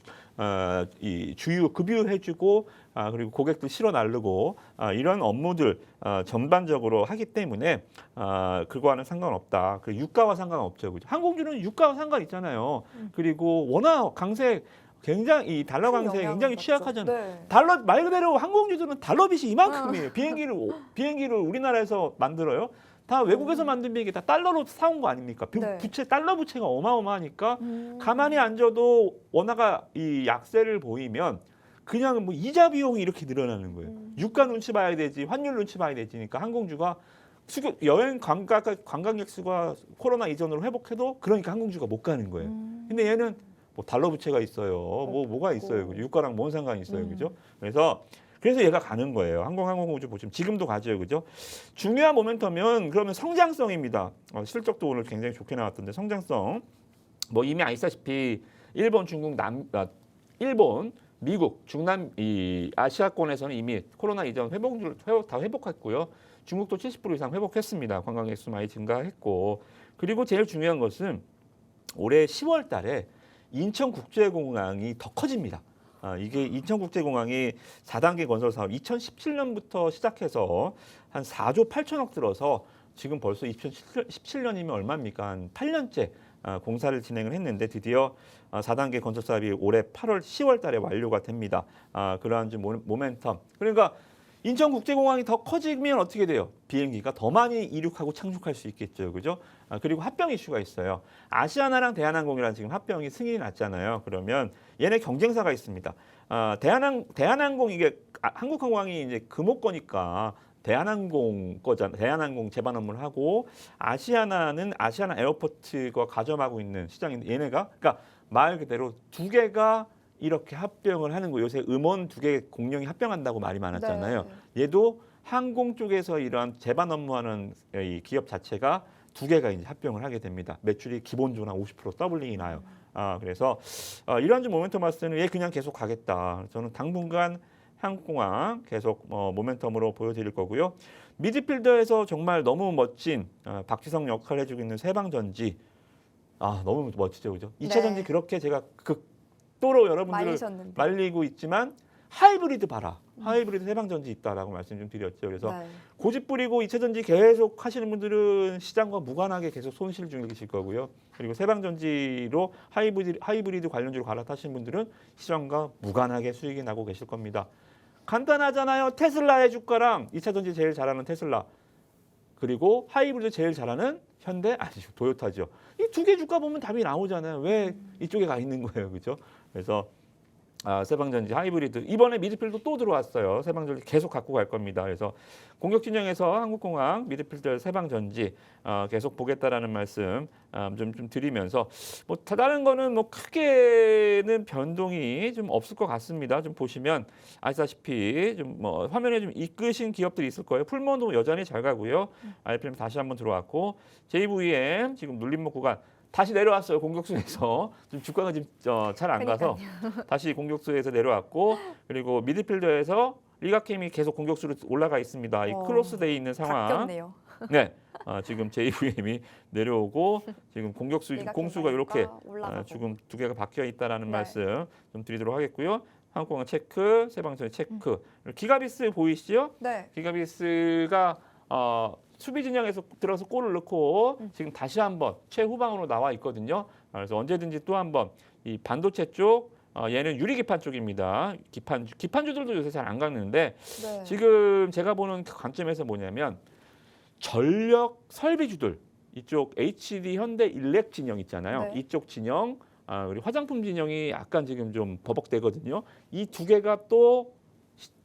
이 주유 급유해주고 그리고 고객들 실어 나르고 이런 업무들 전반적으로 하기 때문에 그거와는 상관없다. 그 유가와 상관없죠. 그죠? 항공주는 유가와 상관 있잖아요. 그리고 워낙 강세 굉장히 이 달러 강세에 굉장히 취약하잖아요. 네. 달러 말 그대로 항공주들은 달러빚이 이만큼이에요. 비행기를 우리나라에서 만들어요. 다 외국에서 만든 비행기 다 달러로 사온 거 아닙니까? 네. 달러 부채가 어마어마하니까 가만히 앉아도 원화가 이 약세를 보이면 그냥 뭐 이자 비용이 이렇게 늘어나는 거예요. 유가 눈치 봐야 되지, 환율 눈치 봐야 되지니까 항공주가 여행 관광객 수가 코로나 이전으로 회복해도 그러니까 항공주가 못 가는 거예요. 근데 얘는 뭐 달러 부채가 있어요. 뭐가 있어요. 그죠? 유가랑 뭔 상관이 있어요. 그죠? 그래서 얘가 가는 거예요. 항공우주 보시면 지금도 가죠. 그죠? 중요한 모멘텀은 그러면 성장성입니다. 실적도 오늘 굉장히 좋게 나왔던데 성장성. 뭐 이미 아시다시피 일본, 중국, 일본, 미국, 중남 이 아시아권에서는 이미 코로나 이전 다 회복했고요. 중국도 70% 이상 회복했습니다. 관광객 수 많이 증가했고. 그리고 제일 중요한 것은 올해 10월 달에 인천국제공항이 더 커집니다. 이게 인천국제공항이 4단계 건설 사업 2017년부터 시작해서 한 4조 8천억 들어서 지금 벌써 2017년이면 얼마입니까? 한 8년째 공사를 진행을 했는데 드디어 4단계 건설 사업이 올해 10월 달에 완료가 됩니다. 그러한 좀 모멘텀. 그러니까 인천국제공항이 더 커지면 어떻게 돼요? 비행기가 더 많이 이륙하고 착륙할 수 있겠죠. 그죠? 그리고 합병 이슈가 있어요. 아시아나랑 대한항공이랑 지금 합병이 승인이 났잖아요. 그러면 얘네 경쟁사가 있습니다. 대한항공 이게 한국항공이 이제 금호거니까 대한항공 거잖아. 대한항공 제반 업무를 하고 아시아나는 아시아나 에어포트가 가점하고 있는 시장인데 얘네가 그러니까 말 그대로 두 개가 이렇게 합병을 하는 거 요새 음원 2개 공룡이 합병한다고 말이 많았잖아요. 네. 얘도 항공 쪽에서 이러한 제반 업무하는 이 기업 자체가 두 개가 이제 합병을 하게 됩니다. 매출이 기본적으로 한 50% 더블링이 나요. 그래서 이러한 좀 모멘텀 봤을 때는 얘 그냥 계속 가겠다. 저는 당분간 한국공항 계속 모멘텀으로 보여드릴 거고요. 미드필더에서 정말 너무 멋진 박지성 역할을 해주고 있는 세방전지 너무 멋지죠, 그죠? 2차 전지 네. 그렇게 제가 극도로 여러분들을 말리셨는데. 말리고 있지만 하이브리드 봐라. 하이브리드 세방전지 있다라고 말씀 좀 드렸죠. 그래서 네. 고집 부리고 2차 전지 계속 하시는 분들은 시장과 무관하게 계속 손실 중에 계실 거고요. 그리고 세방전지로 하이브리드 관련주로 갈아타시는 분들은 시장과 무관하게 수익이 나고 계실 겁니다. 간단하잖아요. 테슬라의 주가랑 2차 전지 제일 잘하는 테슬라. 그리고 하이브리드 제일 잘하는 현대 아니죠. 도요타죠. 이 두 개 주가 보면 답이 나오잖아요. 왜 이쪽에 가 있는 거예요. 그죠? 그래서 세방전지 하이브리드 이번에 미드필더 또 들어왔어요. 세방전지 계속 갖고 갈 겁니다. 그래서 공격 진영에서 한국공항 미드필더 세방전지 계속 보겠다라는 말씀 좀 드리면서 뭐 다른 거는 뭐 크게는 변동이 좀 없을 것 같습니다. 좀 보시면 아시다시피 좀 뭐 화면에 좀 이끄신 기업들이 있을 거예요. 풀몬도 여전히 잘 가고요. RPM 다시 한번 들어왔고 JVM 지금 눌림목 구간 다시 내려왔어요. 공격수에서 지금 주가가 지금 잘 안 가서 다시 공격수에서 내려왔고 그리고 미드필더에서 리가케임이 계속 공격수로 올라가 있습니다. 이 크로스되어 있는 상황. 바뀌었네요. 네, 지금 JVM이 내려오고 지금 공격수 공수가 이렇게 지금 두 개가 바뀌어 있다라는 네. 말씀 좀 드리도록 하겠고요. 한국공항 체크, 세방전지 체크. 기가비스 보이시죠? 네. 기가비스가 수비 진영에서 들어서 골을 넣고 지금 다시 한번 최후방으로 나와 있거든요. 그래서 언제든지 또 한번 이 반도체 쪽 얘는 유리기판 쪽입니다. 기판주들도 요새 잘 안 갖는데 네. 지금 제가 보는 관점에서 뭐냐면 전력 설비주들 이쪽 HD 현대 일렉 진영 있잖아요. 네. 이쪽 진영 우리 화장품 진영이 약간 지금 좀 버벅대거든요. 이 두 개가 또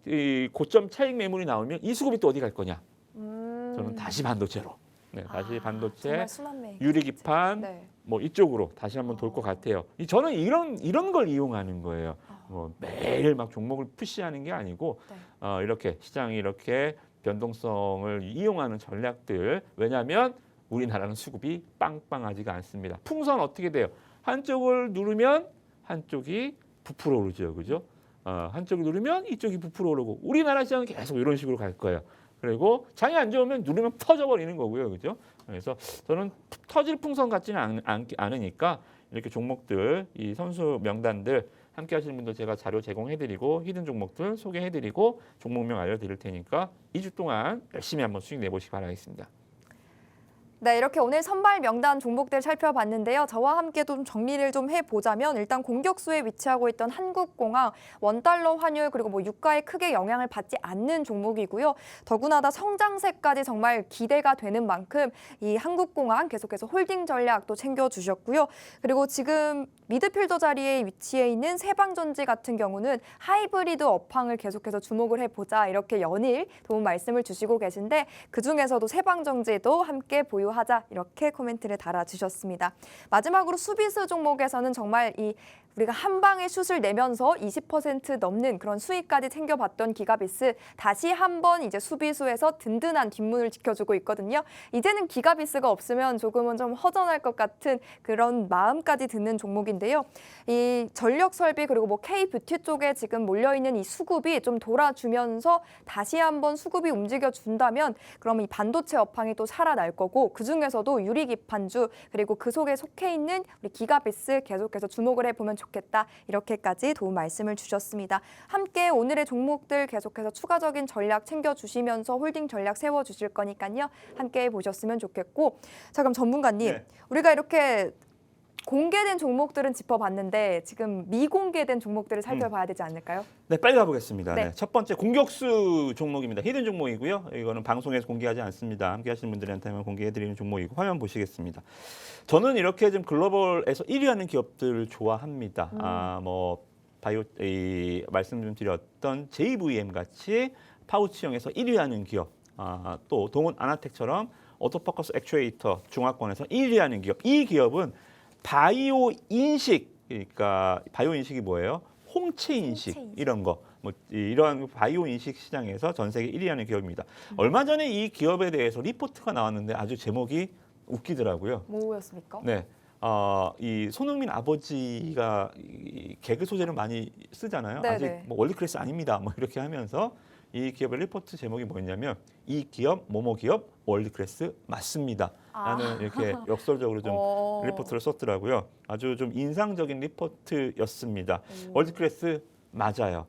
이 고점 차익 매물이 나오면 이 수급이 또 어디 갈 거냐? 저는 다시 반도체로. 네, 다시 반도체, 정말 순환매. 유리기판 네. 뭐 이쪽으로 다시 한번 돌 것 같아요. 저는 이런 걸 이용하는 거예요. 뭐 매일 막 종목을 푸시하는 게 아니고 네. 이렇게 시장이 이렇게 변동성을 이용하는 전략들. 왜냐하면 우리나라는 수급이 빵빵하지가 않습니다. 풍선 어떻게 돼요? 한쪽을 누르면 한쪽이 부풀어 오르죠, 그죠? 한쪽을 누르면 이쪽이 부풀어 오르고 우리나라 시장은 계속 이런 식으로 갈 거예요. 그리고 장이 안 좋으면 누르면 터져버리는 거고요, 그죠? 그래서 저는 터질 풍선 같지는 않으니까 이렇게 종목들, 이 선수 명단들 함께 하시는 분들 제가 자료 제공해드리고 히든 종목들 소개해드리고 종목명 알려드릴 테니까 2주 동안 열심히 한번 수익 내보시기 바라겠습니다. 네, 이렇게 오늘 선발 명단 종목들 살펴봤는데요. 저와 함께 좀 정리를 좀 해보자면 일단 공격수에 위치하고 있던 한국공항, 원달러 환율 그리고 뭐 유가에 크게 영향을 받지 않는 종목이고요. 더구나다 성장세까지 정말 기대가 되는 만큼 이 한국공항 계속해서 홀딩 전략도 챙겨주셨고요. 그리고 지금 미드필더 자리에 위치해 있는 세방전지 같은 경우는 하이브리드 업황을 계속해서 주목을 해보자 이렇게 연일 도움 말씀을 주시고 계신데 그중에서도 세방전지도 함께 보유하자 이렇게 코멘트를 달아주셨습니다. 마지막으로 수비수 종목에서는 정말 우리가 한 방에 슛을 내면서 20% 넘는 그런 수익까지 챙겨봤던 기가비스 다시 한번 이제 수비수에서 든든한 뒷문을 지켜주고 있거든요. 이제는 기가비스가 없으면 조금은 좀 허전할 것 같은 그런 마음까지 드는 종목인데요. 이 전력 설비 그리고 뭐 K-뷰티 쪽에 지금 몰려있는 이 수급이 좀 돌아주면서 다시 한번 수급이 움직여준다면 그러면 이 반도체 업황이 또 살아날 거고 그중에서도 유리기판주 그리고 그 속에 속해 있는 우리 기가비스 계속해서 주목을 해보면 좋겠다. 이렇게까지 도움 말씀을 주셨습니다. 함께 오늘의 종목들 계속해서 추가적인 전략 챙겨주시면서 홀딩 전략 세워주실 거니까요. 함께 보셨으면 좋겠고 자 그럼 전문가님 네. 우리가 이렇게 공개된 종목들은 짚어봤는데 지금 미공개된 종목들을 살펴봐야 되지 않을까요? 네, 빨리 가보겠습니다. 네. 네, 첫 번째 공격수 종목입니다. 히든 종목이고요. 이거는 방송에서 공개하지 않습니다. 함께 하시는 분들한테만 공개해드리는 종목이고 화면 보시겠습니다. 저는 이렇게 좀 글로벌에서 1위 하는 기업들을 좋아합니다. 뭐 바이오 말씀 좀 드렸던 JVM 같이 파우치형에서 1위 하는 기업, 또 동원 아나텍처럼 오토포커스 액추에이터 중화권에서 1위 하는 기업. 이 기업은 바이오 인식, 그러니까 바이오 인식이 뭐예요? 홍채 인식 이런 거, 뭐 이러한 바이오 인식 시장에서 전 세계 1위 하는 기업입니다. 얼마 전에 이 기업에 대해서 리포트가 나왔는데 아주 제목이 웃기더라고요. 뭐였습니까? 네. 이 손흥민 아버지가 이 개그 소재를 많이 쓰잖아요. 네네. 아직 뭐 월드클래스 아닙니다. 뭐 이렇게 하면서 이 기업의 리포트 제목이 뭐였냐면 이 기업 뭐뭐 기업 월드클래스 맞습니다. 라는 이렇게 역설적으로 좀 리포트를 썼더라고요. 아주 좀 인상적인 리포트였습니다. 월드클래스 맞아요.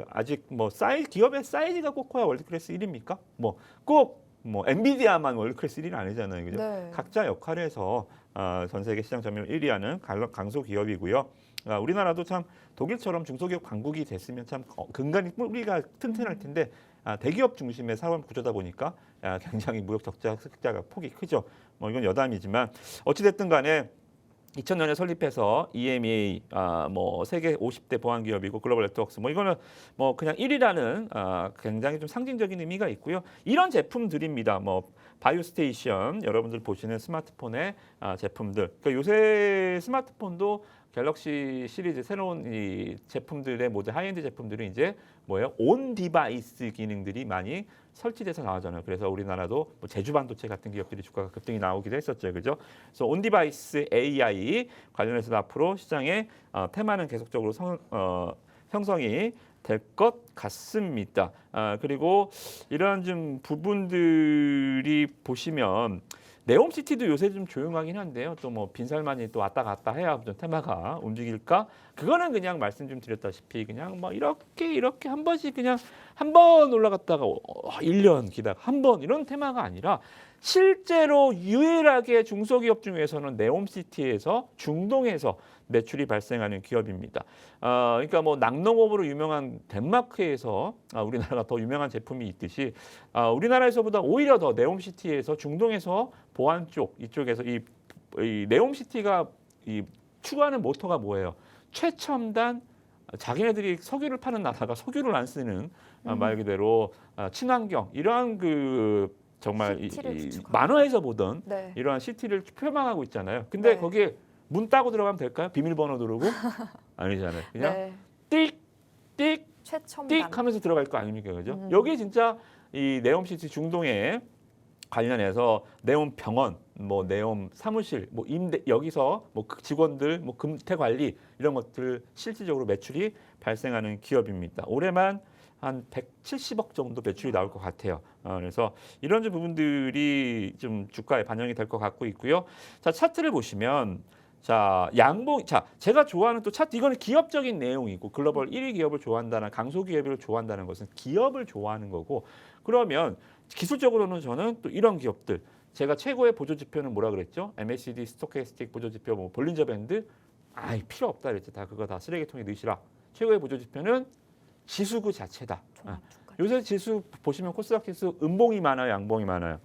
아직 뭐 기업의 사이즈가 꼭 커야 월드클래스 1위입니까? 뭐 엔비디아만 월드클래스 1위는 아니잖아요. 그죠? 네. 각자 역할에서 전 세계 시장 점유율 1위하는 강소 기업이고요. 우리나라도 참 독일처럼 중소기업 강국이 됐으면 참 근간이 뿌리가 튼튼할 텐데 대기업 중심의 사업 구조다 보니까 굉장히 무역 적자 흑자가 폭이 크죠. 뭐 이건 여담이지만 어찌 됐든 간에 2000년에 설립해서 EMEA 뭐 세계 50대 보안 기업이고 글로벌 네트워크스 뭐 이거는 뭐 그냥 1위라는 굉장히 좀 상징적인 의미가 있고요. 이런 제품들입니다. 뭐 바이오스테이션 여러분들 보시는 스마트폰의 제품들. 그러니까 요새 스마트폰도 갤럭시 시리즈 새로운 이 제품들의 모든 하이엔드 제품들은 이제 뭐예요? 온 디바이스 기능들이 많이 설치돼서 나오잖아요. 그래서 우리나라도 뭐 제주반도체 같은 기업들이 주가가 급등이 나오기도 했었죠, 그죠? 그래서 온 디바이스 AI 관련해서 앞으로 시장에 테마는 계속적으로 형성이 될 것 같습니다. 그리고 이러한 좀 부분들이 보시면 네옴시티도 요새 좀 조용하긴 한데요. 또 뭐 빈살만이 또 왔다 갔다 해야 좀 테마가 움직일까? 그거는 그냥 말씀 좀 드렸다시피 그냥 뭐 이렇게 한 번씩 그냥 한 번 올라갔다가 1년 기다가 한 번 이런 테마가 아니라 실제로 유일하게 중소기업 중에서는 네옴시티에서 중동에서 매출이 발생하는 기업입니다. 그러니까 뭐 낙농업으로 유명한 덴마크에서 우리나라가 더 유명한 제품이 있듯이 우리나라에서보다 오히려 더 네옴시티에서 중동에서 보안 쪽 이쪽에서 이 네옴시티가 이 추구하는 모토가 뭐예요? 최첨단 자기네들이 석유를 파는 나라가 석유를 안 쓰는 말 그대로 친환경 이러한 그 정말 만화에서 보던 네. 이러한 시티를 표방하고 있잖아요. 근데 네. 거기에 문 따고 들어가면 될까요? 비밀번호 누르고? 아니잖아요. 그냥 네. 띡 최첨단. 하면서 들어갈 거 아닙니까? 그죠? 여기 진짜 이 네옴시티 중동에 관련해서 네옴 병원, 뭐 네옴 사무실, 뭐 임대 여기서 뭐 직원들, 뭐 금태 관리 이런 것들 실질적으로 매출이 발생하는 기업입니다. 올해만 한 170억 정도 매출이 나올 것 같아요. 그래서 이런 부분들이 좀 주가에 반영이 될 것 같고 있고요. 자, 차트를 보시면 제가 좋아하는 또 차트 이거는 기업적인 내용이고 글로벌 1위 기업을 좋아한다는 강소 기업을 좋아한다는 것은 기업을 좋아하는 거고 그러면 기술적으로는 저는 또 이런 기업들 제가 최고의 보조 지표는 뭐라 그랬죠? MACD 스토캐스틱 보조 지표 뭐 볼린저 밴드 필요 없다 그랬죠. 다 그거 다 쓰레기통에 넣으시라. 최고의 보조 지표는 지수 그 자체다. 요새 지수 보시면 코스닥 지수 음봉이 많아요, 양봉이 많아요.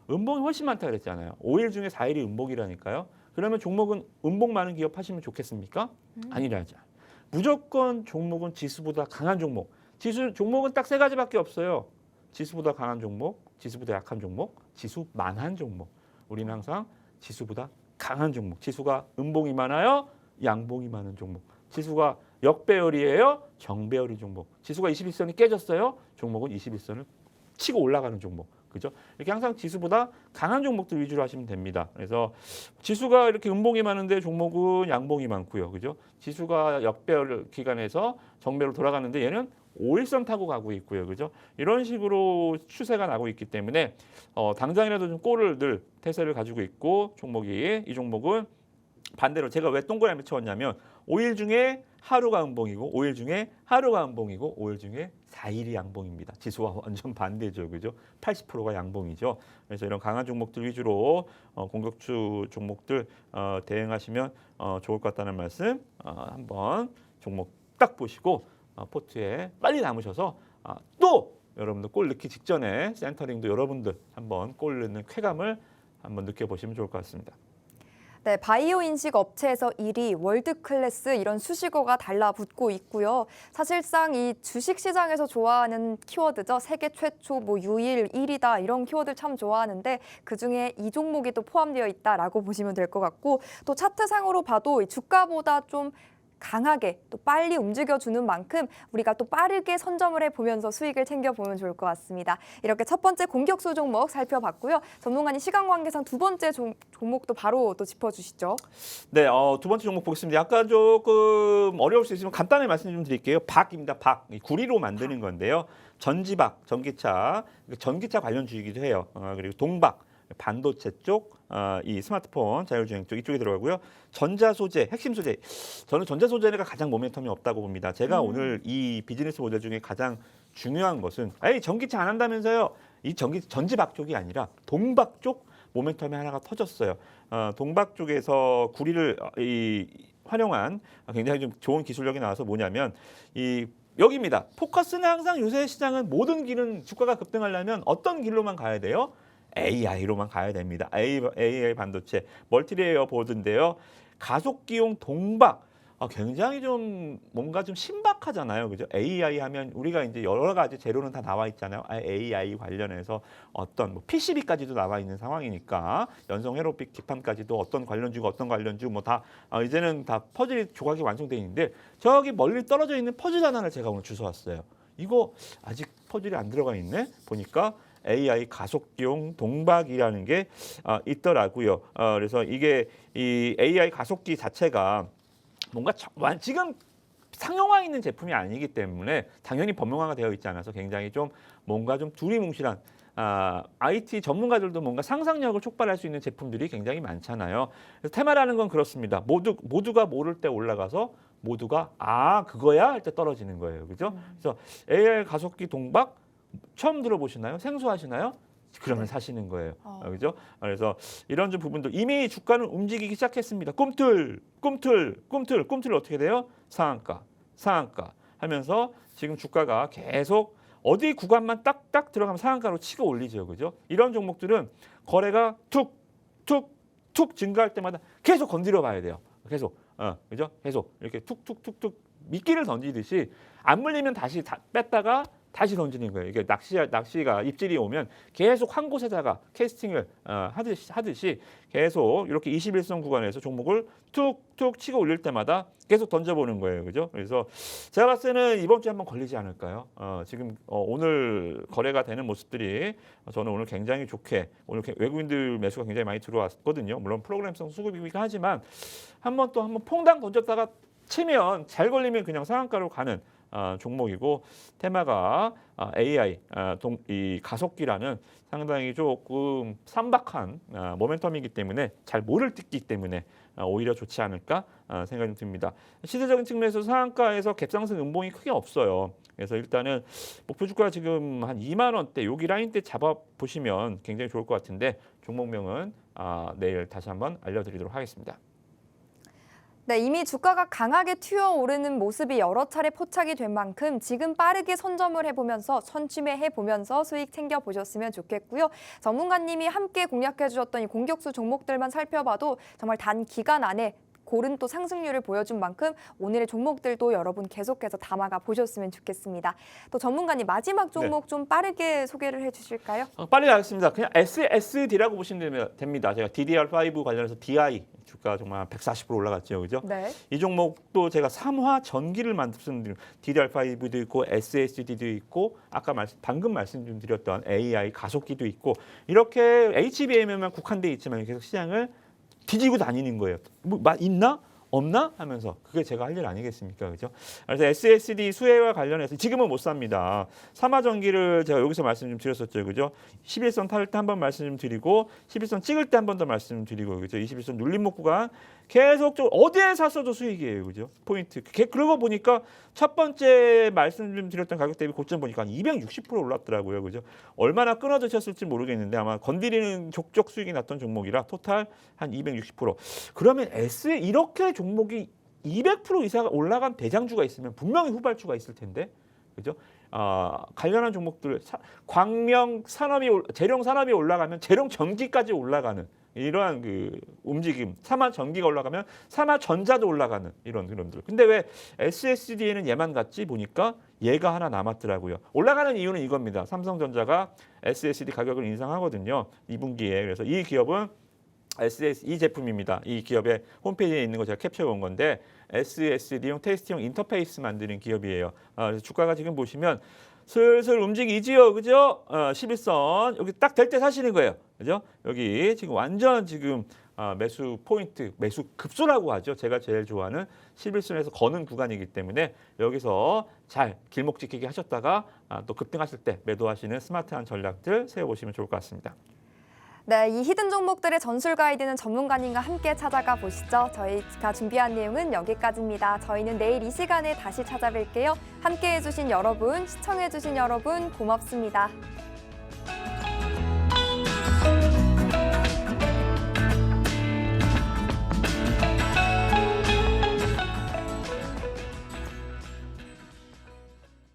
음봉이 훨씬 많다 그랬잖아요. 5일 중에 4일이 음봉이라니까요. 그러면 종목은 음봉 많은 기업 하시면 좋겠습니까? 아니라죠. 무조건 종목은 지수보다 강한 종목. 종목은 딱 3가지밖에 없어요. 지수보다 강한 종목, 지수보다 약한 종목, 지수만한 종목. 우리는 항상 지수보다 강한 종목. 지수가 음봉이 많아요, 양봉이 많은 종목. 지수가 역배열이에요, 정배열이 종목. 지수가 21선이 깨졌어요, 종목은 21선을 치고 올라가는 종목. 그죠? 이렇게 항상 지수보다 강한 종목들 위주로 하시면 됩니다. 그래서 지수가 이렇게 음봉이 많은데 종목은 양봉이 많고요. 그죠? 지수가 역배열 기간에서 정배로 돌아가는데 얘는 5일선 타고 가고 있고요. 그죠? 이런 식으로 추세가 나고 있기 때문에 당장이라도 좀 꼴을 늘 태세를 가지고 있고 이 종목은 반대로 제가 왜 동그라미 쳐왔냐면 5일 중에 하루가 음봉이고 5일 중에 하루가 음봉이고 5일 중에 4일이 양봉입니다. 지수와 완전 반대죠. 그죠? 80%가 양봉이죠. 그래서 이런 강한 종목들 위주로 공격주 종목들 대응하시면 좋을 것 같다는 말씀 한번 종목 딱 보시고 포트에 빨리 남으셔서 또 여러분들 골 넣기 직전에 센터링도 여러분들 한번 골 넣는 쾌감을 한번 느껴보시면 좋을 것 같습니다. 네, 바이오 인식 업체에서 1위, 월드 클래스 이런 수식어가 달라붙고 있고요. 사실상 이 주식 시장에서 좋아하는 키워드죠. 세계 최초, 뭐 유일, 1위다 이런 키워드 참 좋아하는데 그중에 이 종목이 또 포함되어 있다라고 보시면 될 것 같고 또 차트상으로 봐도 주가보다 좀 강하게 또 빨리 움직여주는 만큼 우리가 또 빠르게 선점을 해보면서 수익을 챙겨보면 좋을 것 같습니다. 이렇게 첫 번째 공격수 종목 살펴봤고요. 전문가님 시간 관계상 두 번째 종목도 바로 또 짚어주시죠. 네, 두 번째 종목 보겠습니다. 약간 조금 어려울 수 있으면 간단히 말씀 좀 드릴게요. 박입니다. 박. 구리로 만드는 건데요. 전지박, 전기차 관련 주이기도 해요. 그리고 동박, 반도체 쪽, 이 스마트폰, 자율주행 쪽 이쪽에 들어가고요. 전자소재, 핵심 소재. 저는 전자소재가 가장 모멘텀이 없다고 봅니다. 제가 오늘 이 비즈니스 모델 중에 가장 중요한 것은 전기차 안 한다면서요. 이 전지박 쪽이 아니라 동박 쪽 모멘텀이 하나가 터졌어요. 동박 쪽에서 구리를 활용한 굉장히 좀 좋은 기술력이 나와서 뭐냐면 여기입니다. 포커스는 항상 요새 시장은 모든 길은 주가가 급등하려면 어떤 길로만 가야 돼요? AI로만 가야 됩니다. AI 반도체, 멀티레이어 보드인데요. 가속기용 동박. 굉장히 좀 뭔가 좀 신박하잖아요. 그죠? AI 하면 우리가 이제 여러 가지 재료는 다 나와 있잖아요. AI 관련해서 어떤 PCB까지도 나와 있는 상황이니까 연성 회로빛 기판까지도 어떤 관련주가 어떤 관련주 뭐 다 이제는 다 퍼즐 조각이 완성돼 있는데 저기 멀리 떨어져 있는 퍼즐 하나를 제가 오늘 주워왔어요. 이거 아직 퍼즐이 안 들어가 있네. 보니까 AI 가속기용 동박이라는 게 있더라고요. 그래서 이게 이 AI 가속기 자체가 뭔가 지금 상용화 있는 제품이 아니기 때문에 당연히 범용화가 되어 있지 않아서 굉장히 좀 뭔가 좀 두리뭉실한 IT 전문가들도 뭔가 상상력을 촉발할 수 있는 제품들이 굉장히 많잖아요. 그래서 테마라는 건 그렇습니다. 모두가 모를 때 올라가서 모두가 그거야 할 때 떨어지는 거예요. 그죠? 그래서 AI 가속기 동박 처음 들어보시나요? 생소하시나요? 그러면 사시는 거예요. 그죠? 그래서 이런 좀 부분도 이미 주가는 움직이기 시작했습니다. 꿈틀 어떻게 돼요? 상한가 하면서 지금 주가가 계속 어디 구간만 딱딱 들어가면 상한가로 치고 올리죠. 그죠? 이런 종목들은 거래가 툭 증가할 때마다 계속 건드려 봐야 돼요. 계속. 그죠? 계속 이렇게 툭툭툭툭 미끼를 던지듯이 안 물리면 다시 뺐다가 다시 던지는 거예요. 이게 낚시가 입질이 오면 계속 한 곳에다가 캐스팅을 하듯이 계속 이렇게 21선 구간에서 종목을 툭툭 치고 올릴 때마다 계속 던져보는 거예요. 그죠? 그래서 제가 봤을 때는 이번 주에 한번 걸리지 않을까요? 지금 오늘 거래가 되는 모습들이 저는 오늘 굉장히 좋게 오늘 외국인들 매수가 굉장히 많이 들어왔거든요. 물론 프로그램성 수급이긴 하지만 한번 퐁당 던졌다가 치면 잘 걸리면 그냥 상한가로 가는 종목이고 테마가 AI 이 가속기라는 상당히 조금 삼박한 모멘텀이기 때문에 잘 모를 뜯기 때문에 오히려 좋지 않을까 생각이 듭니다. 시대적인 측면에서 상한가에서 갭상승 음봉이 크게 없어요. 그래서 일단은 목표 주가 지금 한 2만 원대 여기 라인 때 잡아 보시면 굉장히 좋을 것 같은데 종목명은 내일 다시 한번 알려드리도록 하겠습니다. 네, 이미 주가가 강하게 튀어오르는 모습이 여러 차례 포착이 된 만큼 지금 빠르게 선점을 해보면서 선취매해보면서 수익 챙겨보셨으면 좋겠고요. 전문가님이 함께 공략해 주셨던 이 공격수 종목들만 살펴봐도 정말 단 기간 안에 고른 또 상승률을 보여준 만큼 오늘의 종목들도 여러분 계속해서 담아가 보셨으면 좋겠습니다. 또 전문가님 마지막 종목 좀 빠르게 소개를 해주실까요? 빨리 가겠습니다. 그냥 SSD라고 보시면 됩니다. 제가 DDR5 관련해서 DI 주가 정말 140% 올라갔죠, 그죠? 네. 이 종목도 제가 3화 전기를 말씀드린 DDR5도 있고 SSD도 있고 아까 방금 말씀 좀 드렸던 AI 가속기도 있고 이렇게 HBM에만 국한돼 있지만 계속 시장을 뒤지고 다니는 거예요. 있나? 없나? 하면서 그게 제가 할 일 아니겠습니까? 그죠? 그래서 SSD 수혜와 관련해서 지금은 못 삽니다. 삼화전기를 제가 여기서 말씀 좀 드렸었죠. 그죠? 11선 탈 때 한번 말씀 좀 드리고 11선 찍을 때 한 번 더 말씀 좀 드리고 그죠? 21선 눌림목 구간 계속 좀 어디에 샀어도 수익이에요. 그죠? 포인트. 그러고 보니까 첫 번째 말씀 좀 드렸던 가격 대비 고점 보니까 한 260% 올랐더라고요. 그죠? 얼마나 끊어지셨을지 모르겠는데 아마 건드리는 족족 수익이 났던 종목이라 토탈 한 260%. 그러면 이렇게 종목이 200% 이상 올라간 대장주가 있으면 분명히 후발주가 있을 텐데, 그죠? 관련한 종목들 광명 산업이 재룡 산업이 올라가면 재룡 전기까지 올라가는 이러한 그 움직임. 삼화 전기가 올라가면 삼화 전자도 올라가는 이런 그런들. 근데 왜 SSD에는 얘만 갔지 보니까 얘가 하나 남았더라고요. 올라가는 이유는 이겁니다. 삼성전자가 SSD 가격을 인상하거든요. 2분기에. 그래서 이 기업은 SS 이 제품입니다. 이 기업의 홈페이지에 있는 거 제가 캡처해 온 건데 SSD용 테스트용 인터페이스 만드는 기업이에요. 그래서 주가가 지금 보시면 슬슬 움직이지요, 그죠? 11선 여기 딱 될 때 사시는 거예요, 그죠? 여기 지금 완전 지금 매수 포인트, 매수 급소라고 하죠. 제가 제일 좋아하는 11선에서 거는 구간이기 때문에 여기서 잘 길목 지키기 하셨다가 또 급등하실 때 매도하시는 스마트한 전략들 세워보시면 좋을 것 같습니다. 네, 이 히든 종목들의 전술 가이드는 전문가님과 함께 찾아가 보시죠. 저희가 준비한 내용은 여기까지입니다. 저희는 내일 이 시간에 다시 찾아뵐게요. 함께해 주신 여러분, 시청해 주신 여러분 고맙습니다.